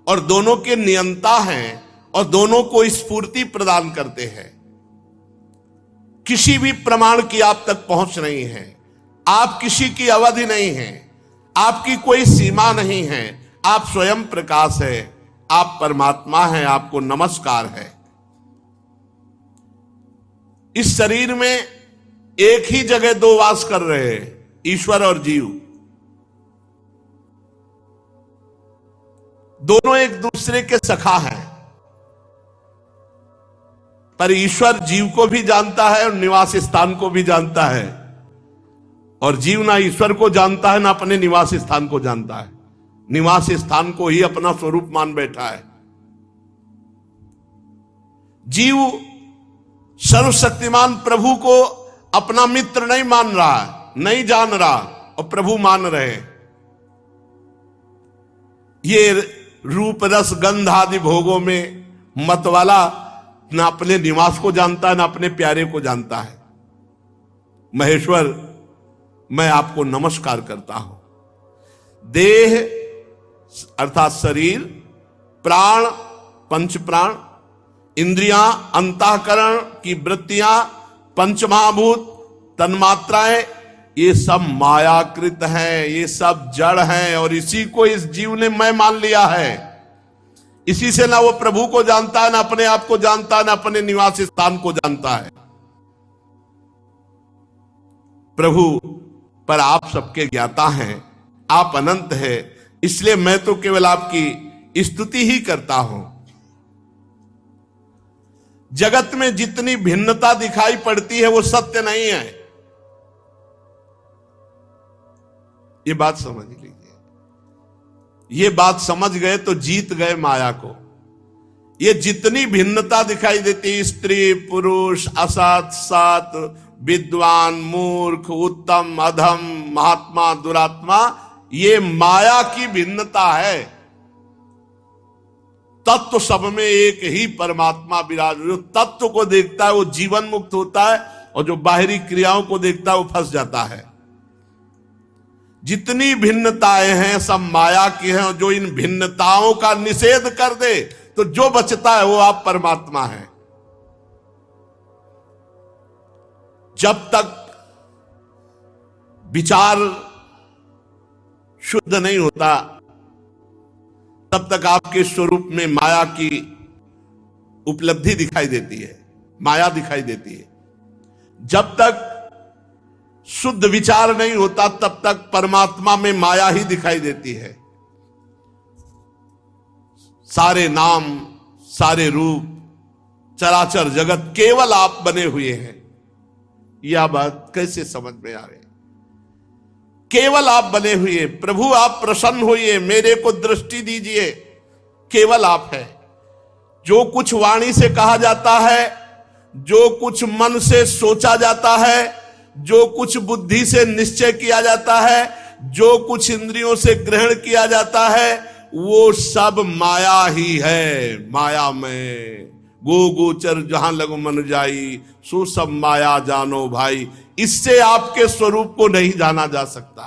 और दोनों के नियंता हैं और दोनों को स्फूर्ति प्रदान करते हैं। किसी भी प्रमाण की आप तक पहुंच नहीं है, आप किसी की अवधि नहीं है, आपकी कोई सीमा नहीं है, आप स्वयं प्रकाश है, आप परमात्मा हैं, आपको नमस्कार है। इस शरीर में एक ही जगह 2 वास कर रहे हैं, ईश्वर और जीव। दोनों एक दूसरे के सखा हैं, पर ईश्वर जीव को भी जानता है और निवास स्थान को भी जानता है, और जीव ना ईश्वर को जानता है ना अपने निवास स्थान को जानता है। निवास स्थान को ही अपना स्वरूप मान बैठा है। जीव सर्वशक्तिमान प्रभु को अपना मित्र नहीं मान रहा, नहीं जान रहा, और प्रभु मान रहे। ये रूप रस गंध आदि भोगों में मत वाला ना अपने निवास को जानता है ना अपने प्यारे को जानता है। महेश्वर, मैं आपको नमस्कार करता हूं। देह अर्थात शरीर, प्राण, पंच प्राण, इंद्रियां, अंतःकरण की वृत्तियां, पंचमहाभूत, तन्मात्राएं, ये सब मायाकृत हैं, ये सब जड़ हैं, और इसी को इस जीव ने मैं मान लिया है। इसी से ना वो प्रभु को जानता है, ना अपने आप को जानता है, ना अपने निवास स्थान को जानता है। प्रभु पर आप सबके ज्ञाता हैं, आप अनंत है, इसलिए मैं तो केवल आपकी स्तुति ही करता हूं। जगत में जितनी भिन्नता दिखाई पड़ती है वो सत्य नहीं है, ये बात समझ लीजिए। ये बात समझ गए तो जीत गए माया को। ये जितनी भिन्नता दिखाई देती, स्त्री पुरुष, असत सत, विद्वान मूर्ख, उत्तम अधम, महात्मा दुरात्मा, ये माया की भिन्नता है। तत्व सब में एक ही परमात्मा विराज। जो तत्व को देखता है वो जीवन मुक्त होता है, और जो बाहरी क्रियाओं को देखता है वो फंस जाता है। जितनी भिन्नताएं हैं सब माया की हैं, और जो इन भिन्नताओं का निषेध कर दे तो जो बचता है वो आप परमात्मा है। जब तक विचार शुद्ध नहीं होता तब तक आपके स्वरूप में माया की उपलब्धि दिखाई देती है, माया दिखाई देती है। जब तक शुद्ध विचार नहीं होता तब तक परमात्मा में माया ही दिखाई देती है। सारे नाम, सारे रूप, चराचर जगत केवल आप बने हुए हैं। यह बात कैसे समझ में आ रही? केवल आप बने हुए। प्रभु आप प्रसन्न होइए, मेरे को दृष्टि दीजिए, केवल आप है। जो कुछ वाणी से कहा जाता है, जो कुछ मन से सोचा जाता है, जो कुछ बुद्धि से निश्चय किया जाता है, जो कुछ इंद्रियों से ग्रहण किया जाता है, वो सब माया ही है। माया में गो गोचर जहां लगो मन जाई, सो सब माया जानो भाई। इससे आपके स्वरूप को नहीं जाना जा सकता।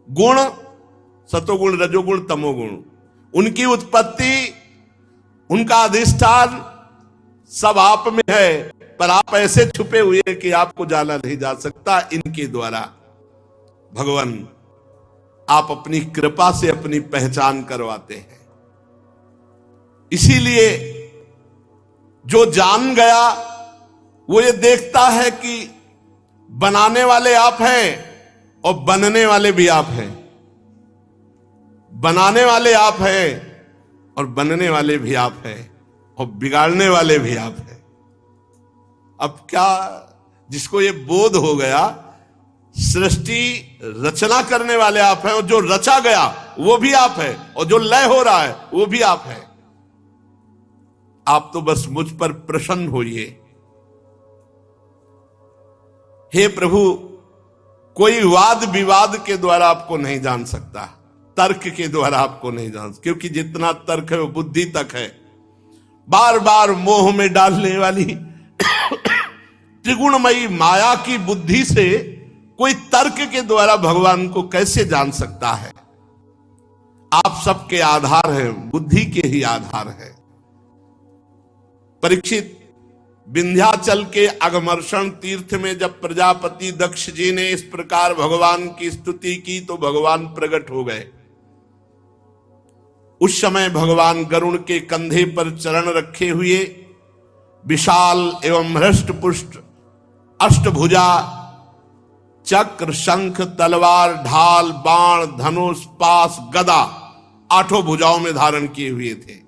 गुण, सतोगुण, रजोगुण, तमोगुण, उनकी उत्पत्ति, उनका अधिष्ठान सब आप में है, पर आप ऐसे छुपे हुए हैं कि आपको जाना नहीं जा सकता। इनके द्वारा भगवान आप अपनी कृपा से अपनी पहचान करवाते हैं। इसीलिए जो जान गया वो ये देखता है कि बनाने वाले आप हैं और बनने वाले भी आप हैं। बनाने वाले आप हैं और बनने वाले भी आप हैं, और बिगाड़ने वाले भी आप हैं। अब क्या, जिसको ये बोध हो गया सृष्टि रचना करने वाले आप हैं, और जो रचा गया वो भी आप है, और जो लय हो रहा है वो भी आप है। आप तो बस मुझ पर प्रसन्न होइए। हे प्रभु, कोई वाद विवाद के द्वारा आपको नहीं जान सकता, तर्क के द्वारा आपको नहीं जान, क्योंकि जितना तर्क है वो बुद्धि तक है। बार बार मोह में डालने वाली त्रिगुणमयी माया की बुद्धि से कोई तर्क के द्वारा भगवान को कैसे जान सकता है? आप सबके आधार हैं, बुद्धि के ही आधार है। परीक्षित, विंध्याचल के अगमर्षण तीर्थ में जब प्रजापति दक्ष जी ने इस प्रकार भगवान की स्तुति की तो भगवान प्रकट हो गए। उस समय भगवान गरुड़ के कंधे पर चरण रखे हुए, विशाल एवं हृष्ट पुष्ट अष्टभुजा, चक्र, शंख, तलवार, ढाल, बाण, धनुष, पास, गदा, आठों भुजाओं में धारण किए हुए थे।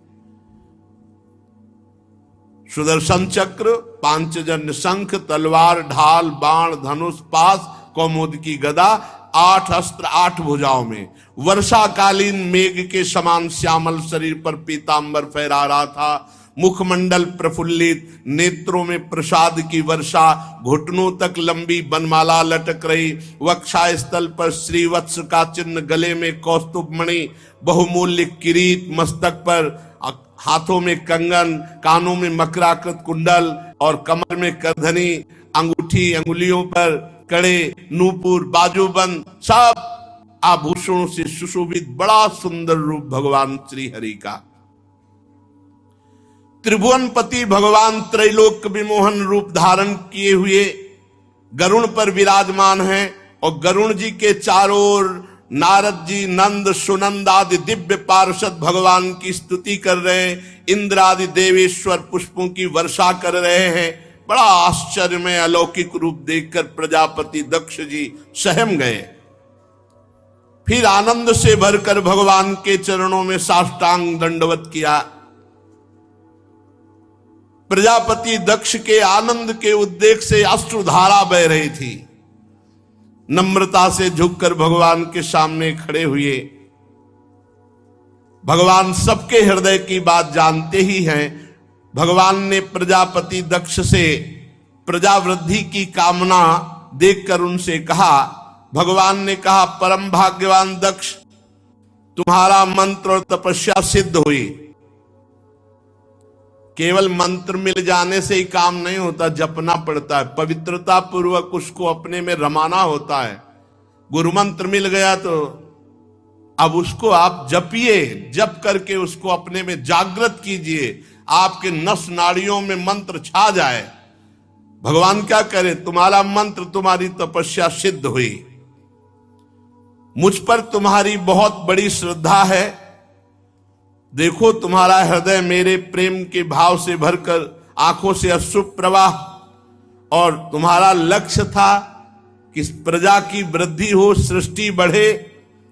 सुदर्शन चक्र, पांचजन्य शंख, तलवार, ढाल, बाण, धनुष, पास, कौमुद की गदा, 8 अस्त्र 8 भुजाओं में। वर्षाकालीन मेघ के समान श्यामल शरीर पर पीतांबर फहरा रहा था। मुखमंडल प्रफुल्लित, नेत्रों में प्रसाद की वर्षा, घुटनों तक लंबी बनमाला लटक रही, वक्षा स्थल पर श्रीवत्स का चिन्ह, गले में कौस्तुभ मणि, बहुमूल्य किरीट, मस्तक पर, हाथों में कंगन, कानों में मकराकृत कुंडल और कमर में करधनी, अंगूठी, अंगुलियों पर कड़े, नूपुर, बाजूबंद, सब आभूषणों से सुशोभित बड़ा सुंदर रूप भगवान श्री हरि का। त्रिभुवनपति भगवान त्रैलोक विमोहन रूप धारण किए हुए गरुड़ पर विराजमान हैं, और गरुड़ जी के चारों ओर नारद जी, नंद, सुनंद आदि दिव्य पार्षद भगवान की स्तुति कर रहे हैं। इंद्र आदि देवेश्वर पुष्पों की वर्षा कर रहे हैं। बड़ा आश्चर्य में अलौकिक रूप देखकर प्रजापति दक्ष जी सहम गए। फिर आनंद से भरकर भगवान के चरणों में साष्टांग दंडवत किया। प्रजापति दक्ष के आनंद के उद्रेक से अश्रुधारा बह रही थी। नम्रता से झुककर भगवान के सामने खड़े हुए। भगवान सबके हृदय की बात जानते ही हैं। भगवान ने प्रजापति दक्ष से प्रजावृद्धि की कामना देखकर उनसे कहा, भगवान ने कहा, परम भाग्यवान दक्ष, तुम्हारा मंत्र और तपस्या सिद्ध हुई। केवल मंत्र मिल जाने से ही काम नहीं होता, जपना पड़ता है, पवित्रता पूर्वक उसको अपने में रमाना होता है। गुरु मंत्र मिल गया तो अब उसको आप जपिए, जप करके उसको अपने में जागृत कीजिए, आपके नस नाड़ियों में मंत्र छा जाए। भगवान क्या करे, तुम्हारा मंत्र, तुम्हारी तपस्या सिद्ध हुई। मुझ पर तुम्हारी बहुत बड़ी श्रद्धा है, देखो तुम्हारा हृदय मेरे प्रेम के भाव से भरकर आंखों से अश्रु प्रवाह, और तुम्हारा लक्ष्य था कि प्रजा की वृद्धि हो, सृष्टि बढ़े,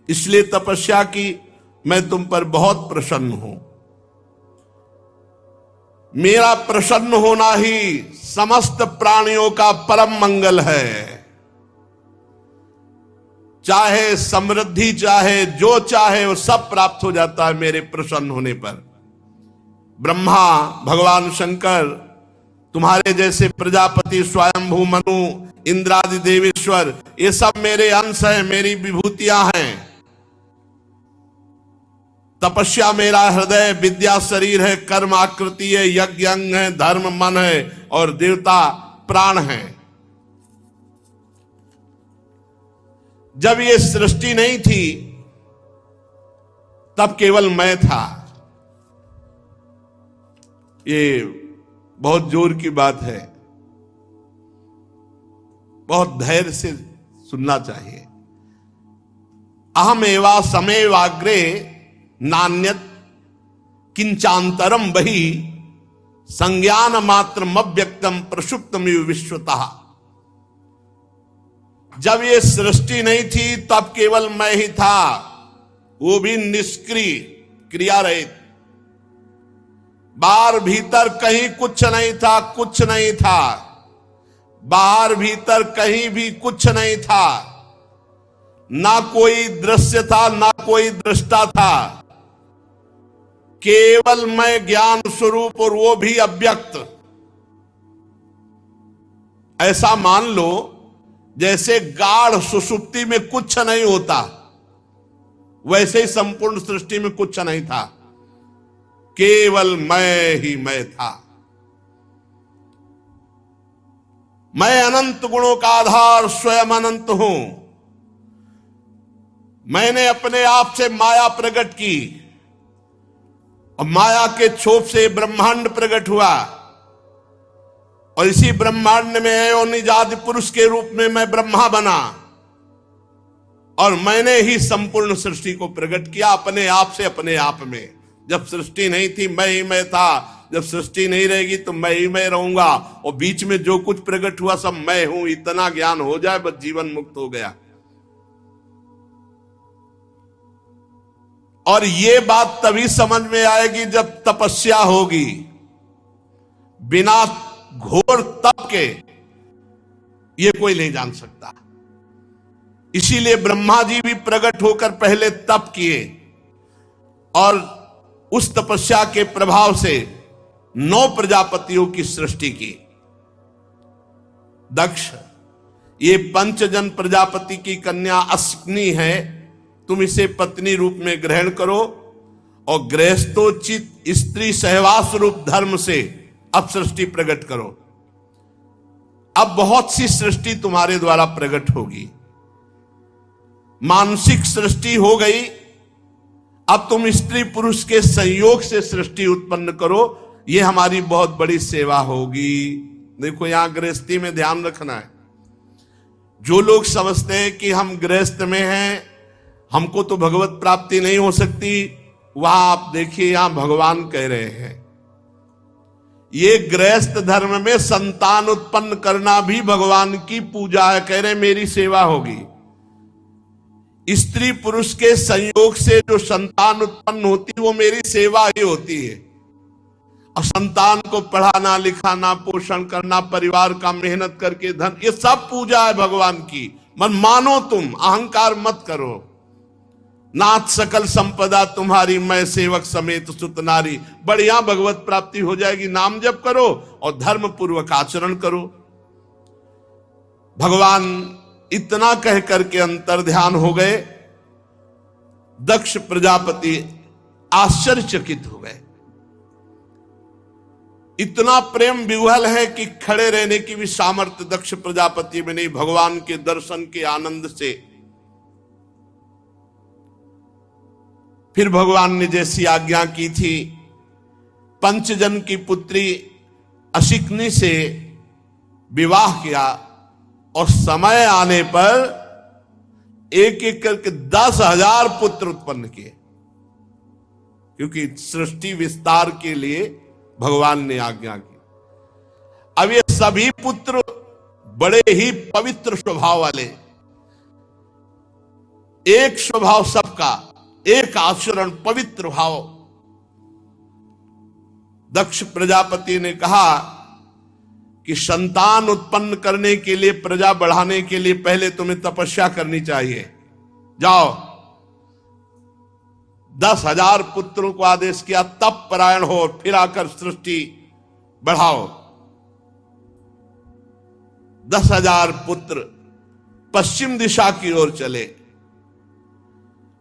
इसलिए तपस्या की। मैं तुम पर बहुत प्रसन्न हूं। मेरा प्रसन्न होना ही समस्त प्राणियों का परम मंगल है। चाहे समृद्धि, चाहे जो चाहे, वो सब प्राप्त हो जाता है मेरे प्रसन्न होने पर। ब्रह्मा, भगवान शंकर, तुम्हारे जैसे प्रजापति, स्वयंभू मनु, इंद्रादि देवेश्वर, ये सब मेरे अंश हैं, मेरी विभूतियां हैं। तपस्या मेरा हृदय, विद्या शरीर है, कर्म आकृति है, यज्ञ अंग है, धर्म मन है, और देवता प्राण है। जब ये सृष्टि नहीं थी तब केवल मैं था। ये बहुत जोर की बात है, बहुत धैर्य से सुनना चाहिए। अहम एवा समेवाग्रे नान्यत किंचांतरम बहि संज्ञान मात्र अव्यक्तम प्रसुप्तमिव विश्वतः। जब ये सृष्टि नहीं थी तब केवल मैं ही था, वो भी निष्क्रिय, क्रिया रहित। बाहर भीतर कहीं कुछ नहीं था, कुछ नहीं था। बाहर भीतर कहीं भी कुछ नहीं था, ना कोई दृश्य था, ना कोई दृष्टा था। केवल मैं ज्ञान स्वरूप, और वो भी अव्यक्त। ऐसा मान लो जैसे गाढ़ सुषुप्ति में कुछ नहीं होता, वैसे ही संपूर्ण सृष्टि में कुछ नहीं था, केवल मैं ही मैं था। मैं अनंत गुणों का आधार स्वयं अनंत हूं। मैंने अपने आप से माया प्रकट की, और माया के क्षोभ से ब्रह्मांड प्रकट हुआ, और इसी ब्रह्मांड में योनिजादि पुरुष के रूप में मैं ब्रह्मा बना, और मैंने ही संपूर्ण सृष्टि को प्रकट किया अपने आप से, अपने आप में। जब सृष्टि नहीं थी मैं ही मैं था, जब सृष्टि नहीं रहेगी तो मैं ही मैं रहूंगा, और बीच में जो कुछ प्रकट हुआ सब मैं हूं। इतना ज्ञान हो जाए बस जीवन मुक्त हो गया। और ये बात तभी समझ में आएगी जब तपस्या होगी। बिना घोर तप के ये कोई नहीं जान सकता। इसीलिए ब्रह्मा जी भी प्रकट होकर पहले तप किए, और उस तपस्या के प्रभाव से 9 प्रजापतियों की सृष्टि की। दक्ष, ये पंचजन प्रजापति की कन्या अश्विनी है, तुम इसे पत्नी रूप में ग्रहण करो, और गृहस्थोचित स्त्री सहवास रूप धर्म से अब सृष्टि प्रकट करो। अब बहुत सी सृष्टि तुम्हारे द्वारा प्रकट होगी। मानसिक सृष्टि हो गई, अब तुम स्त्री पुरुष के संयोग से सृष्टि उत्पन्न करो। यह हमारी बहुत बड़ी सेवा होगी। देखो यहां गृहस्थी में ध्यान रखना है। जो लोग समझते हैं कि हम गृहस्थ में हैं, हमको तो भगवत प्राप्ति नहीं हो सकती, वहां आप देखिए यहां भगवान कह रहे हैं ये गृहस्थ धर्म में संतान उत्पन्न करना भी भगवान की पूजा है। कह रहे मेरी सेवा होगी। स्त्री पुरुष के संयोग से जो संतान उत्पन्न होती है वो मेरी सेवा ही होती है। और संतान को पढ़ाना, लिखाना, पोषण करना, परिवार का मेहनत करके धन, ये सब पूजा है भगवान की। मन मानो, तुम अहंकार मत करो। नाथ सकल संपदा तुम्हारी, मैं सेवक समेत सुत नारी। बढ़िया भगवत प्राप्ति हो जाएगी। नाम जप करो और धर्म पूर्वक आचरण करो। भगवान इतना कह करके अंतर ध्यान हो गए। दक्ष प्रजापति आश्चर्यचकित हो गए। इतना प्रेम विह्वल है कि खड़े रहने की भी सामर्थ्य दक्ष प्रजापति में नहीं, भगवान के दर्शन के आनंद से। फिर भगवान ने जैसी आज्ञा की थी, पंचजन की पुत्री अशिकनी से विवाह किया और समय आने पर एक एक करके 10,000 पुत्र उत्पन्न किए, क्योंकि सृष्टि विस्तार के लिए भगवान ने आज्ञा की। अब ये सभी पुत्र बड़े ही पवित्र स्वभाव वाले, एक स्वभाव सबका, एक आचरण, पवित्र भाव। दक्ष प्रजापति ने कहा कि संतान उत्पन्न करने के लिए, प्रजा बढ़ाने के लिए पहले तुम्हें तपस्या करनी चाहिए। जाओ, 10,000 पुत्रों को आदेश किया, तप परायण हो, फिर आकर सृष्टि बढ़ाओ। 10,000 पुत्र पश्चिम दिशा की ओर चले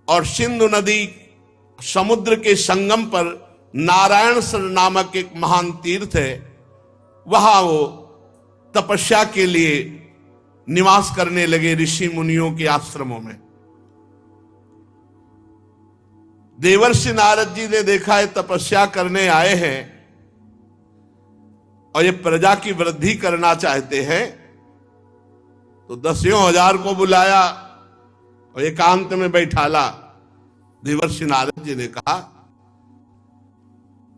और सिंधु नदी समुद्र के संगम पर नारायणसर नामक एक महान तीर्थ है, वहां वो तपस्या के लिए निवास करने लगे ऋषि मुनियों के आश्रमों में। देवर्षि नारद जी ने देखा है तपस्या करने आए हैं और ये प्रजा की वृद्धि करना चाहते हैं, तो 10,000 को बुलाया और एकांत में बैठाला। देवर्षि नारद जी ने कहा,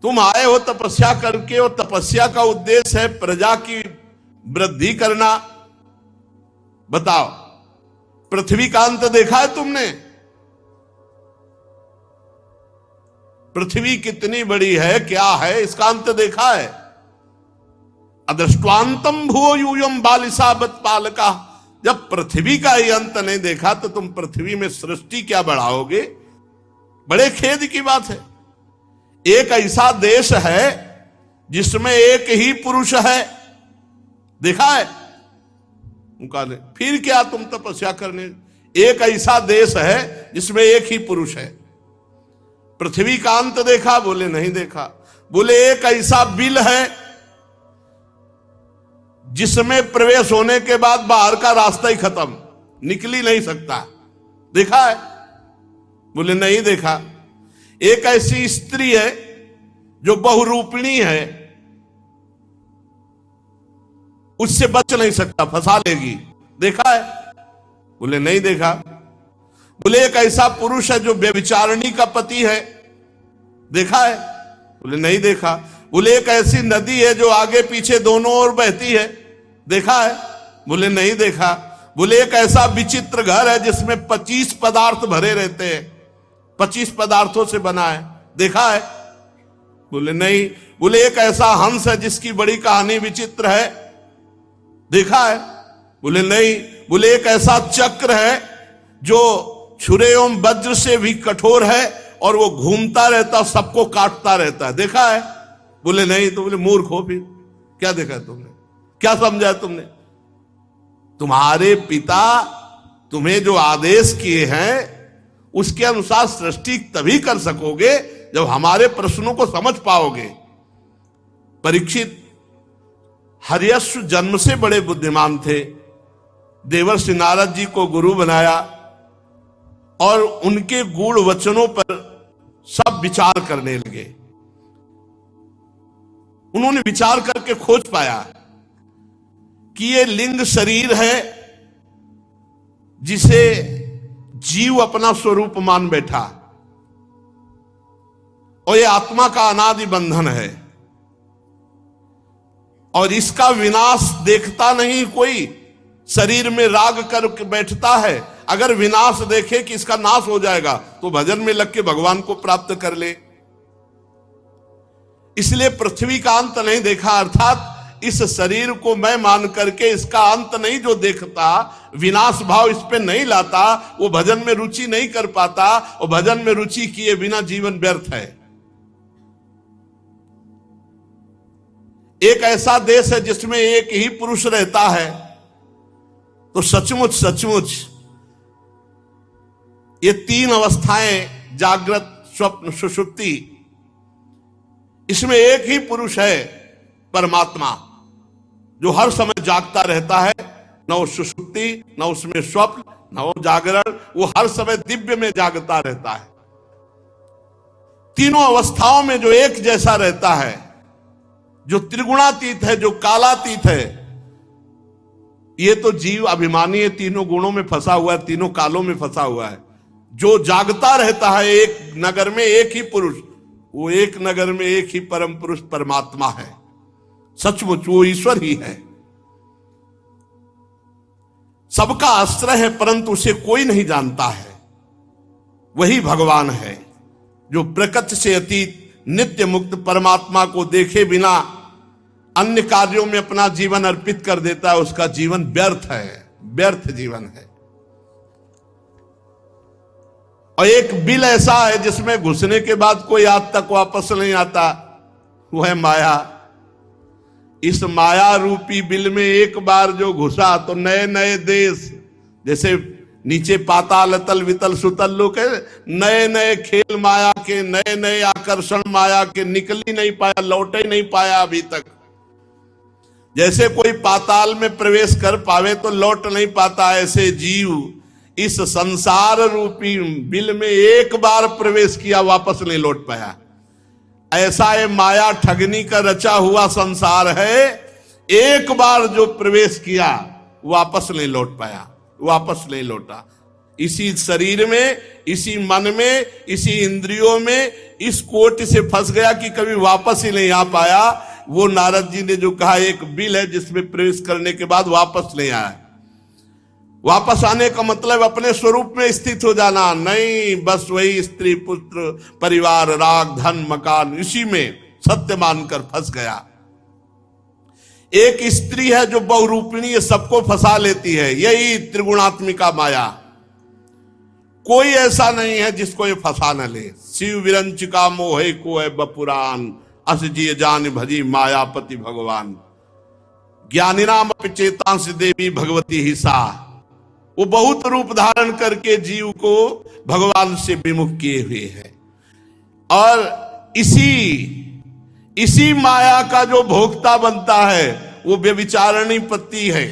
तुम आए हो तपस्या करके और तपस्या का उद्देश्य है प्रजा की वृद्धि करना। बताओ, पृथ्वी का अंत देखा है तुमने? पृथ्वी कितनी बड़ी है, क्या है, इसका अंत देखा है? अदृष्ट्वांतम भुवो यूयम बालिसाबत पालका। जब पृथ्वी का ही अंत नहीं देखा तो तुम पृथ्वी में सृष्टि क्या बढ़ाओगे? बड़े खेद की बात है। एक ऐसा देश है जिसमें एक ही पुरुष है, देखा है? उनका नहीं। फिर क्या तुम तपस्या करने? एक ऐसा देश है जिसमें एक ही पुरुष है। पृथ्वी का अंत देखा? बोले नहीं देखा। बोले एक ऐसा बिल है जिसमें प्रवेश होने के बाद बाहर का रास्ता ही खत्म, निकल ही नहीं सकता, देखा है? बोले नहीं देखा। एक ऐसी स्त्री है जो बहुरूपिणी है, उससे बच नहीं सकता, फंसा लेगी, देखा है? बोले नहीं देखा। बोले एक ऐसा पुरुष है जो व्यभिचारिणी का पति है, देखा है? बोले नहीं देखा। बोले एक ऐसी नदी है जो आगे पीछे दोनों ओर बहती है, देखा है? बोले नहीं देखा। बोले एक ऐसा विचित्र घर है जिसमें 25 पदार्थ भरे रहते हैं, 25 पदार्थों से बना है, देखा है? बोले नहीं। बोले एक ऐसा हंस है जिसकी बड़ी कहानी विचित्र है, देखा है? बोले नहीं। बोले एक ऐसा चक्र है जो छुरे एवं वज्र से भी कठोर है और वो घूमता रहता, सबको काटता रहता है, देखा है? बोले नहीं। तो बोले मूर्ख हो, फिर क्या देखा तुमने, क्या समझा तुमने? तुम्हारे पिता तुम्हें जो आदेश किए हैं उसके अनुसार सृष्टि तभी कर सकोगे जब हमारे प्रश्नों को समझ पाओगे। परीक्षित हर्यश्व जन्म से बड़े बुद्धिमान थे। देवर्षि नारद जी को गुरु बनाया और उनके गूढ़ वचनों पर सब विचार करने लगे। उन्होंने विचार करके खोज पाया कि ये लिंग शरीर है जिसे जीव अपना स्वरूप मान बैठा, और ये आत्मा का अनादि बंधन है, और इसका विनाश देखता नहीं कोई। शरीर में राग करके बैठता है, अगर विनाश देखे कि इसका नाश हो जाएगा तो भजन में लग के भगवान को प्राप्त कर ले। इसलिए पृथ्वी का अंत नहीं देखा, अर्थात इस शरीर को मैं मान करके इसका अंत नहीं जो देखता, विनाश भाव इस पे नहीं लाता, वो भजन में रुचि नहीं कर पाता, और भजन में रुचि किए बिना जीवन व्यर्थ है। एक ऐसा देश है जिसमें एक ही पुरुष रहता है, तो सचमुच सचमुच ये तीन अवस्थाएं, जागृत, स्वप्न, सुषुप्ति, इसमें एक ही पुरुष है परमात्मा, जो हर समय जागता रहता है। न वो सुषुप्ति, न उसमें स्वप्न, न वो जागरण, वो हर समय दिव्य में जागता रहता है। तीनों अवस्थाओं में जो एक जैसा रहता है, जो त्रिगुणातीत है, जो कालातीत है। ये तो जीव अभिमानी है, तीनों गुणों में फंसा हुआ है, तीनों कालों में फंसा हुआ है। जो जागता रहता है एक नगर में एक ही पुरुष, वो एक नगर में एक ही परम पुरुष परमात्मा है। सचमुच वो ईश्वर ही है, सबका आश्रय है, परंतु उसे कोई नहीं जानता है। वही भगवान है जो प्रकृति से अतीत नित्य मुक्त परमात्मा को देखे बिना अन्य कार्यों में अपना जीवन अर्पित कर देता है। उसका जीवन व्यर्थ है, व्यर्थ जीवन है। और एक बिल ऐसा है जिसमें घुसने के बाद कोई आज तक वापस नहीं आता, वो है माया। इस माया रूपी बिल में एक बार जो घुसा तो नए नए देश, जैसे नीचे पाताल तल वितल सुतल लोग है, नए नए खेल माया के, नए नए आकर्षण माया के, निकल ही नहीं पाया, लौट ही नहीं पाया अभी तक। जैसे कोई पाताल में प्रवेश कर पावे तो लौट नहीं पाता, ऐसे जीव इस संसार रूपी बिल में एक बार प्रवेश किया, वापस नहीं लौट पाया। ऐसा ये माया ठगनी का रचा हुआ संसार है, एक बार जो प्रवेश किया वापस नहीं लौट पाया, वापस नहीं लौटा। इसी शरीर में, इसी मन में, इसी इंद्रियों में इस कोट से फंस गया कि कभी वापस ही नहीं आ पाया। वो नारद जी ने जो कहा एक बिल है जिसमें प्रवेश करने के बाद वापस नहीं आया। वापस आने का मतलब अपने स्वरूप में स्थित हो जाना नहीं, बस वही स्त्री पुत्र परिवार राग धन मकान, इसी में सत्य मानकर फंस गया। एक स्त्री है जो बहुरूपिणी सबको फंसा लेती है, यही त्रिगुणात्मिका माया। कोई ऐसा नहीं है जिसको ये फंसा न ले। शिव विरंचिका मोहे को है बपुरान, अस जी जान भजी मायापति भगवान। ज्ञानी नाम चेतांश देवी भगवती ही सा। वो बहुत रूप धारण करके जीव को भगवान से विमुख किए हुए है। और इसी माया का जो भोक्ता बनता है वो व्यभिचारिणी पति है,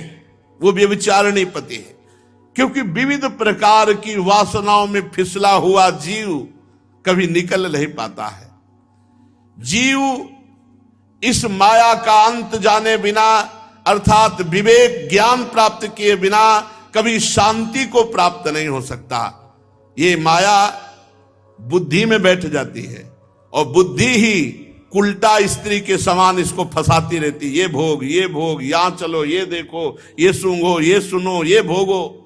वो व्यभिचारिणी पति है। क्योंकि विविध प्रकार की वासनाओं में फिसला हुआ जीव कभी निकल नहीं पाता है। जीव इस माया का अंत जाने बिना, अर्थात विवेक ज्ञान प्राप्त किए बिना कभी शांति को प्राप्त नहीं हो सकता। ये माया बुद्धि में बैठ जाती है और बुद्धि ही उल्टा स्त्री के समान इसको फंसाती रहती। ये भोग, यहां चलो, ये देखो, ये सूंघो, ये सुनो, ये भोगो।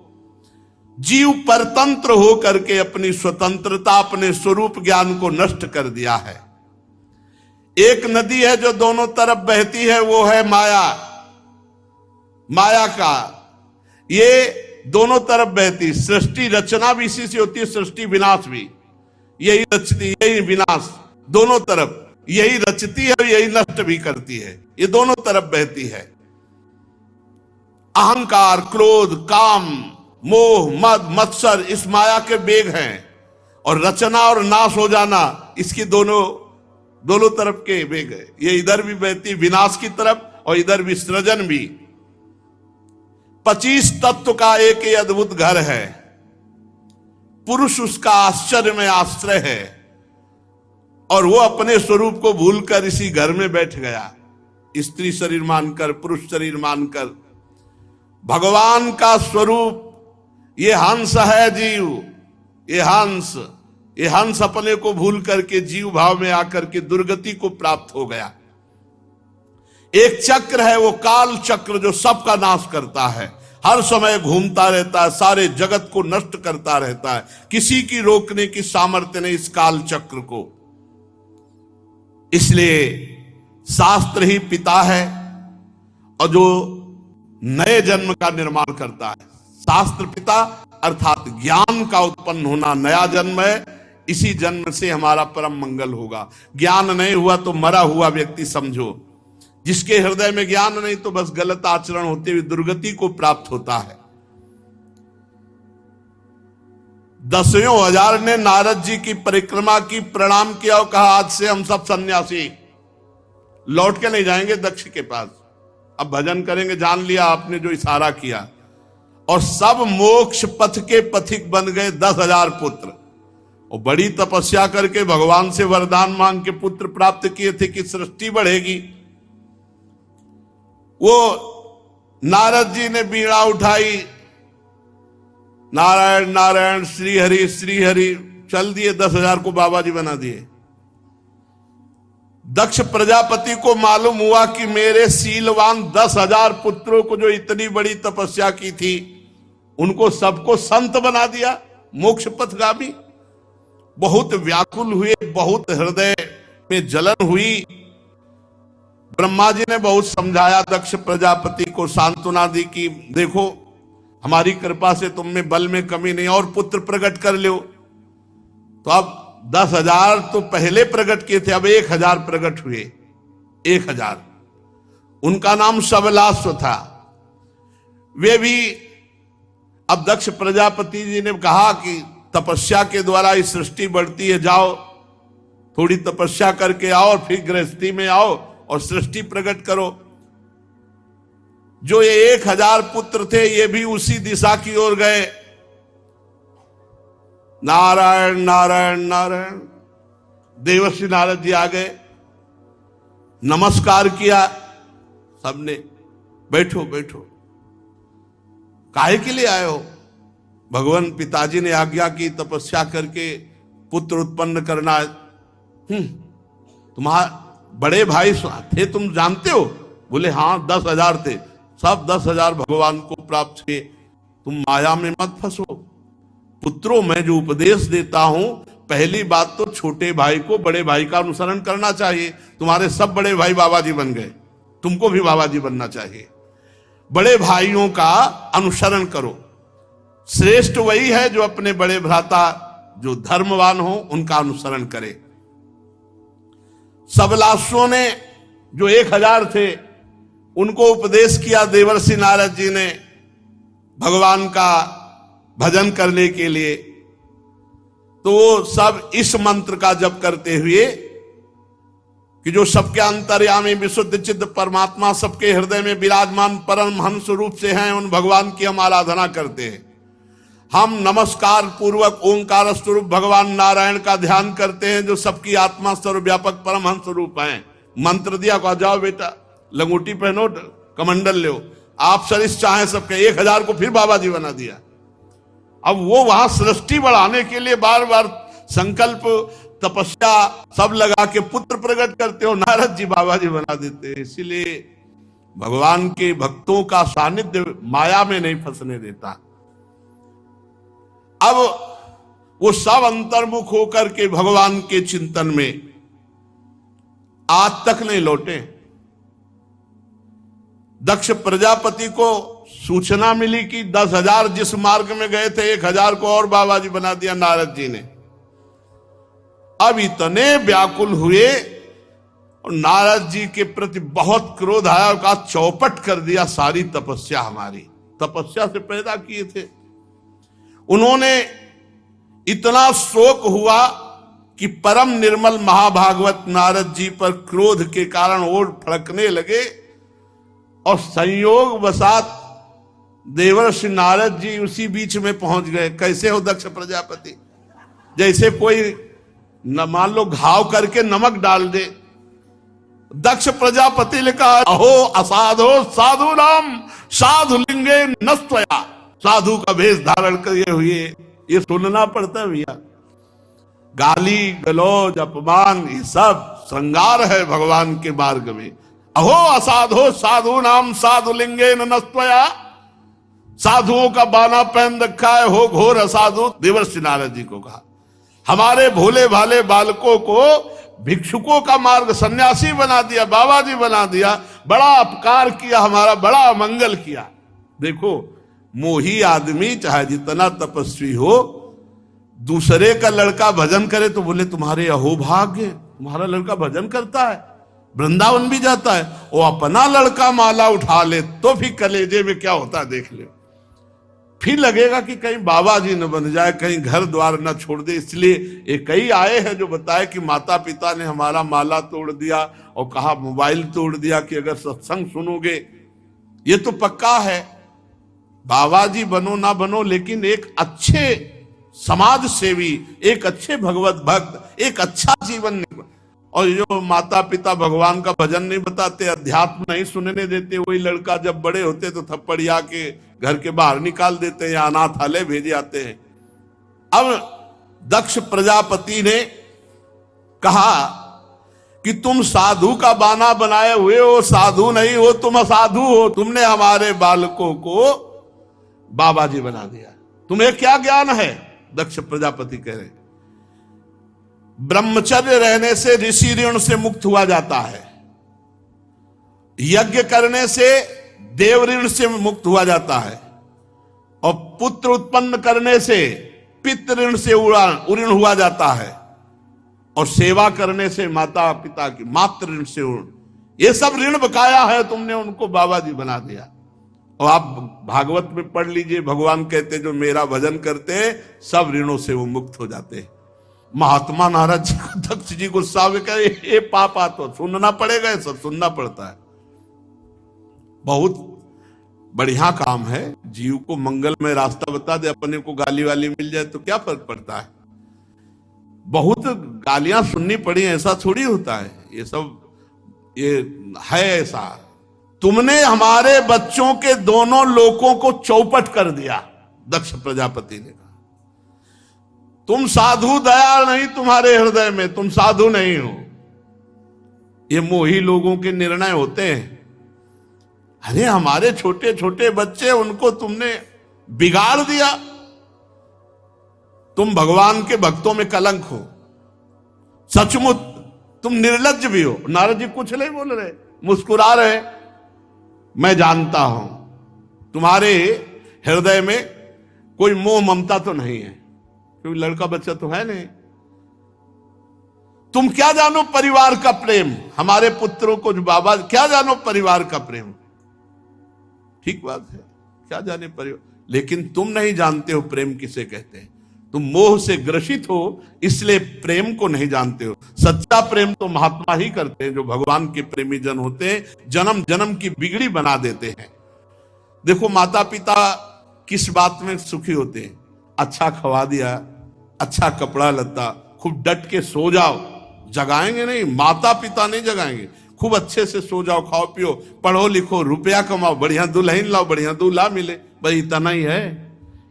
जीव परतंत्र हो करके अपनी स्वतंत्रता, अपने स्वरूप ज्ञान को नष्ट कर दिया है। एक नदी है जो दोनों तरफ बहती है, वो है माया। माया का ये दोनों तरफ बहती। सृष्टि रचना भी इसी से होती है, सृष्टि विनाश भी यही रचती, यही विनाश, दोनों तरफ यही रचती है और यही नष्ट भी करती है। ये दोनों तरफ बहती है। अहंकार, क्रोध, काम, मोह, मद, मत्सर इस माया के वेग हैं, और रचना और नाश हो जाना इसकी दोनों तरफ के वेग है। ये इधर भी बहती विनाश की तरफ और इधर भी सृजन भी। 25 तत्व का एक ही अद्भुत घर है। पुरुष उसका आश्चर्य में आश्रय है, और वो अपने स्वरूप को भूलकर इसी घर में बैठ गया, स्त्री शरीर मानकर, पुरुष शरीर मानकर। भगवान का स्वरूप ये हंस है जीव, ये हंस अपने को भूल करके जीव भाव में आकर के दुर्गति को प्राप्त हो गया। एक चक्र है, वो काल चक्र, जो सबका नाश करता है, हर समय घूमता रहता है, सारे जगत को नष्ट करता रहता है। किसी की रोकने की सामर्थ्य नहीं इस काल चक्र को। इसलिए शास्त्र ही पिता है, और जो नए जन्म का निर्माण करता है। शास्त्र पिता अर्थात ज्ञान का उत्पन्न होना नया जन्म है। इसी जन्म से हमारा परम मंगल होगा। ज्ञान नहीं हुआ तो मरा हुआ व्यक्ति समझो। जिसके हृदय में ज्ञान नहीं तो बस गलत आचरण होते हुए दुर्गति को प्राप्त होता है। 10,000 ने नारद जी की परिक्रमा की, प्रणाम किया और कहा आज से हम सब सन्यासी, लौट के नहीं जाएंगे दक्ष के पास, अब भजन करेंगे। जान लिया आपने जो इशारा किया। और सब मोक्ष पथ के पथिक बन गए 10,000 पुत्र। और बड़ी तपस्या करके भगवान से वरदान मांग के पुत्र प्राप्त किए थे कि सृष्टि बढ़ेगी। वो नारद जी ने बीड़ा उठाई, नारायण नारायण श्री हरि चल दिए, 10,000 को बाबा जी बना दिए। दक्ष प्रजापति को मालूम हुआ कि मेरे शीलवान 10,000 पुत्रों को जो इतनी बड़ी तपस्या की थी उनको सबको संत बना दिया, मोक्ष पथगामी। बहुत व्याकुल हुए, बहुत हृदय में जलन हुई। ब्रह्मा जी ने बहुत समझाया, दक्ष प्रजापति को सांत्वना दी कि देखो हमारी कृपा से तुम में बल में कमी नहीं, और पुत्र प्रकट कर लो। तो अब 10,000 तो पहले प्रकट किए थे, अब 1,000 प्रकट हुए। 1,000 उनका नाम सबलाश्व था। वे भी अब दक्ष प्रजापति जी ने कहा कि तपस्या के द्वारा इस सृष्टि बढ़ती है, जाओ थोड़ी तपस्या करके आओ, फिर गृहस्थी में आओ और सृष्टि प्रकट करो। जो ये 1,000 पुत्र थे ये भी उसी दिशा की ओर गए। नारायण नारायण नारायण। देवर्षि नारद जी आ गए, नमस्कार किया सबने, बैठो बैठो। काहे के लिए आए हो? भगवान पिताजी ने आज्ञा की तपस्या करके पुत्र उत्पन्न करना। तुम्हारे बड़े भाई थे, तुम जानते हो? बोले हाँ 10,000 थे, सब 10,000 भगवान को प्राप्त हुए। तुम माया में मत फंसो। पुत्रों मैं जो उपदेश देता हूं, पहली बात तो छोटे भाई को बड़े भाई का अनुसरण करना चाहिए। तुम्हारे सब बड़े भाई बाबा जी बन गए, तुमको भी बाबा जी बनना चाहिए। बड़े भाइयों का अनुसरण करो। श्रेष्ठ वही है जो अपने बड़े भ्राता जो धर्मवान हो उनका अनुसरण करे। सबलाश्वों ने जो 1,000 थे उनको उपदेश किया देवर्षि नारद जी ने भगवान का भजन करने के लिए। तो वो सब इस मंत्र का जप करते हुए कि जो सबके अंतर्यामी विशुद्ध चित्त परमात्मा सबके हृदय में विराजमान परम हंस रूप से हैं, उन भगवान की हम आराधना करते हैं। हम नमस्कार पूर्वक ओंकार स्वरूप भगवान नारायण का ध्यान करते हैं जो सबकी आत्मा सर्वव्यापक परमहंस रूप हैं। मंत्र दिया, कहा जाओ बेटा लंगोटी पहनो, कमंडल लो, आप सरिस चाहे सबके। 1,000 को फिर बाबा जी बना दिया। अब वो वहां सृष्टि बढ़ाने के लिए बार बार संकल्प तपस्या सब लगा के पुत्र प्रकट करते हो, नारद जी बाबा जी बना देते हैं। इसीलिए भगवान के भक्तों का सानिध्य माया में नहीं फंसने देता। अब वो सब अंतर्मुख होकर के भगवान के चिंतन में आज तक नहीं लौटे। दक्ष प्रजापति को सूचना मिली कि 10,000 जिस मार्ग में गए थे 1,000 को और बाबा जी बना दिया नारद जी ने। अब इतने व्याकुल हुए और नारद जी के प्रति बहुत क्रोध आया और कहा चौपट कर दिया सारी तपस्या, हमारी तपस्या से पैदा किए थे। उन्होंने इतना शोक हुआ कि परम निर्मल महाभागवत नारद जी पर क्रोध के कारण ओर फड़कने लगे और संयोग वसात देवर्षि नारद जी उसी बीच में पहुंच गए। कैसे हो दक्ष प्रजापति? जैसे कोई न मान लो घाव करके नमक डाल दे। दक्ष प्रजापति ने कहा अहो असाधो साधु नाम साधु लिंगे नस्त्वया। साधु का भेष धारण किए हुए ये सुनना पड़ता है भैया। गाली गलौज अपमान ये सब श्रृंगार है भगवान के मार्ग में। अहो असाधो साधु नाम साधु लिंगे नस्त्वया। साधुओं का बाना पहन रखा है, हो घोर असाधु। देवर्षि नारद जी को कहा हमारे भोले भाले बालकों को भिक्षुकों का मार्ग सन्यासी बना दिया, बाबा जी बना दिया, बड़ा अपकार किया, हमारा बड़ा अमंगल किया। देखो, मोही आदमी चाहे जितना तपस्वी हो, दूसरे का लड़का भजन करे तो बोले तुम्हारे अहोभाग्य, तुम्हारा लड़का भजन करता है, वृंदावन भी जाता है। वो अपना लड़का माला उठा ले तो फिर कलेजे में क्या होता है देख ले। फिर लगेगा कि कहीं बाबा जी न बन जाए, कहीं घर द्वार न छोड़ दे। इसलिए एक कई आए हैं जो बताए कि माता पिता ने हमारा माला तोड़ दिया और कहा मोबाइल तोड़ दिया कि अगर सत्संग सुनोगे। ये तो पक्का है, बाबा जी बनो ना बनो, लेकिन एक अच्छे समाज सेवी, एक अच्छे भगवत भक्त, एक अच्छा जीवन। और जो माता पिता भगवान का भजन नहीं बताते, अध्यात्म नहीं सुनने देते, वही लड़का जब बड़े होते तो थप्पड़िया के घर के बाहर निकाल देते हैं या अनाथालय भेजे जाते हैं। अब दक्ष प्रजापति ने कहा कि तुम साधु का बाना बनाए हुए हो, साधु नहीं हो, तुम असाधु हो। तुमने हमारे बालकों को बाबा जी बना दिया, तुम्हें क्या ज्ञान है? दक्ष प्रजापति कह रहे, ब्रह्मचर्य रहने से ऋषि ऋण से मुक्त हुआ जाता है, यज्ञ करने से देव ऋण से मुक्त हुआ जाता है, और पुत्र उत्पन्न करने से पितृ ऋण से ऋण हुआ जाता है, और सेवा करने से माता पिता की मातृ ऋण से ऋण। ये सब ऋण बकाया है, तुमने उनको बाबा जी बना दिया। और आप भागवत में पढ़ लीजिए, भगवान कहते जो मेरा भजन करते हैं सब ऋणों से वो मुक्त हो जाते हैं। महात्मा नारद जी को, दक्ष जी गुस्सा में कहे ये पापा तो सुनना पड़ेगा, ये सब सुनना पड़ता है। बहुत बढ़िया काम है, जीव को मंगल में रास्ता बता दे, अपने को गाली वाली मिल जाए तो क्या फर्क पड़ता है। बहुत गालियां सुननी पड़ी, ऐसा थोड़ी होता है, ये सब ये है ऐसा। तुमने हमारे बच्चों के दोनों लोकों को चौपट कर दिया, दक्ष प्रजापति ने कहा। तुम साधु दयाल नहीं, तुम्हारे हृदय में तुम साधु नहीं हो। ये मोही लोगों के निर्णय होते हैं। अरे हमारे छोटे छोटे बच्चे, उनको तुमने बिगाड़ दिया। तुम भगवान के भक्तों में कलंक हो, सचमुच तुम निर्लज्ज भी हो। नारद जी कुछ नहीं बोल रहे, मुस्कुरा रहे। मैं जानता हूं तुम्हारे हृदय में कोई मोह ममता तो नहीं है, क्योंकि लड़का बच्चा तो है नहीं। तुम क्या जानो परिवार का प्रेम, हमारे पुत्रों को जो बाबा, क्या जानो परिवार का प्रेम। ठीक बात है, क्या जाने परिवार, लेकिन तुम नहीं जानते हो प्रेम किसे कहते हैं। तुम मोह से ग्रसित हो, इसलिए प्रेम को नहीं जानते हो। सच्चा प्रेम तो महात्मा ही करते हैं, जो भगवान के प्रेमी जन होते हैं, जन्म जन्म की बिगड़ी बना देते हैं। देखो, माता पिता किस बात में सुखी होते हैं? अच्छा खवा दिया, अच्छा कपड़ा लत्ता, खूब डट के सो जाओ। जगाएंगे नहीं, माता पिता नहीं जगाएंगे। खूब अच्छे से सो जाओ, खाओ पियो, पढ़ो लिखो, रुपया कमाओ, बढ़िया दुल्हन लाओ, बढ़िया दूल्हा मिले, भाई इतना ही है।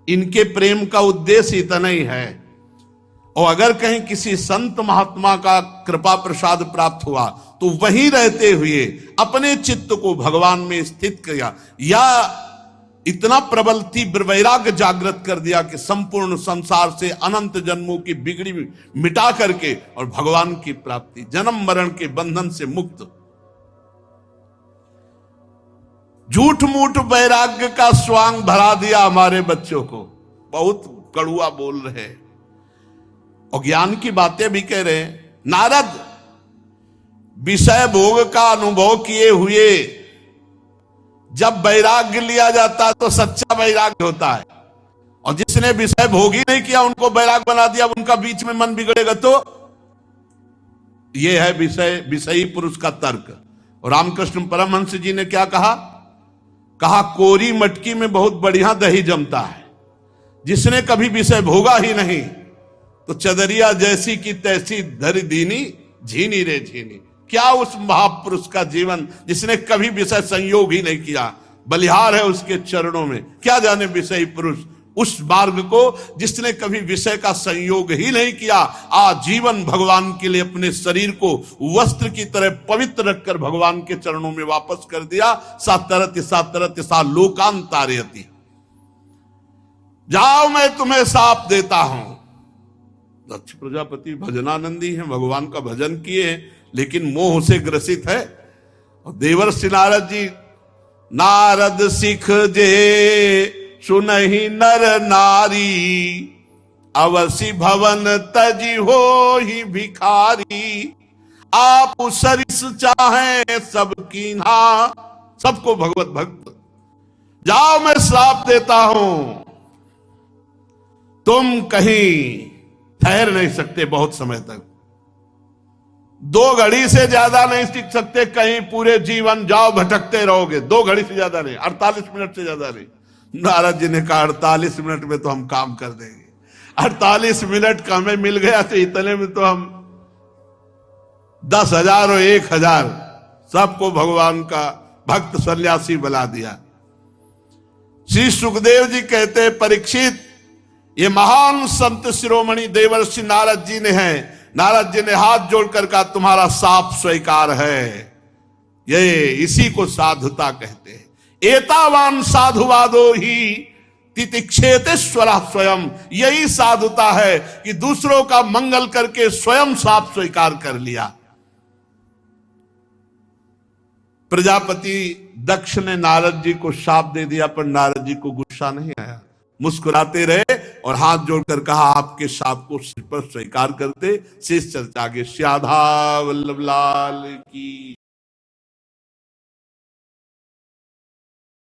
इनके प्रेम का उद्देश्य इतना ही है। और अगर कहीं किसी संत महात्मा का कृपा प्रसाद प्राप्त हुआ तो वहीं रहते हुए अपने चित्त को भगवान में स्थित किया, या इतना प्रबल तीव्र वैराग्य जागृत कर दिया कि संपूर्ण संसार से अनंत जन्मों की बिगड़ी मिटा करके और भगवान की प्राप्ति, जन्म मरण के बंधन से मुक्त। झूठ मूठ वैराग्य का स्वांग भरा दिया हमारे बच्चों को। बहुत कड़ुआ बोल रहे हैं और ज्ञान की बातें भी कह रहे हैं। नारद विषय भोग का अनुभव किए हुए जब वैराग्य लिया जाता है तो सच्चा वैराग्य होता है, और जिसने विषय भोग ही नहीं किया उनको वैराग्य बना दिया, उनका बीच में मन बिगड़ेगा तो यह है विषयी पुरुष का तर्क। और रामकृष्ण परमहंस जी ने क्या कहा? कहा कोरी मटकी में बहुत बढ़िया दही जमता है, जिसने कभी विषय भोगा ही नहीं तो चदरिया जैसी की तैसी धरी दीनी झीनी रे झीनी। क्या उस महापुरुष का जीवन जिसने कभी विषय संयोग ही नहीं किया, बलिहार है उसके चरणों में। क्या जाने विषयी पुरुष उस मार्ग को जिसने कभी विषय का संयोग ही नहीं किया, आजीवन भगवान के लिए अपने शरीर को वस्त्र की तरह पवित्र रखकर भगवान के चरणों में वापस कर दिया। सा तरत सा लोकांतारयति। जाओ मैं तुम्हें साप देता हूं, दक्ष प्रजापति भजनानंदी है, भगवान का भजन किए हैं, लेकिन मोह से ग्रसित है। और देवर्षि नारद जी, नारद सिख जे सुनहि नर नारी, अवसि भवन तजी हो ही भिखारी, आप सरिस चाहे सब कीन्हा। सबको भगवत भक्त, जाओ मैं श्राप देता हूं, तुम कहीं ठहर नहीं सकते बहुत समय तक, 2 घड़ी से ज्यादा नहीं टिक सकते कहीं, पूरे जीवन जाओ भटकते रहोगे। 2 घड़ी से ज्यादा नहीं, 48 मिनट से ज्यादा नहीं। नारद जी ने कहा 48 मिनट में तो हम काम कर देंगे। 48 मिनट का हमें मिल गया तो इतने में तो हम 10,000 और 1,000 सबको भगवान का भक्त सन्यासी बना दिया। श्री सुखदेव जी कहते, परीक्षित ये महान संत शिरोमणि देवर्षि नारद जी ने है। नारद जी ने हाथ जोड़कर कहा, तुम्हारा साफ स्वीकार है, ये इसी को साधुता कहते हैं। एतावान साधुवादो ही तितिक्षेतेश्वरा स्वयं, यही साधुता है कि दूसरों का मंगल करके स्वयं साफ स्वीकार कर लिया। प्रजापति दक्ष ने नारद जी को शाप दे दिया, पर नारद जी को गुस्सा नहीं आया, मुस्कुराते रहे और हाथ जोड़कर कहा, आपके शाप को सिर पर स्वीकार करते। शेष चर्चा आगे। श्याधा वल्लभ लाल की।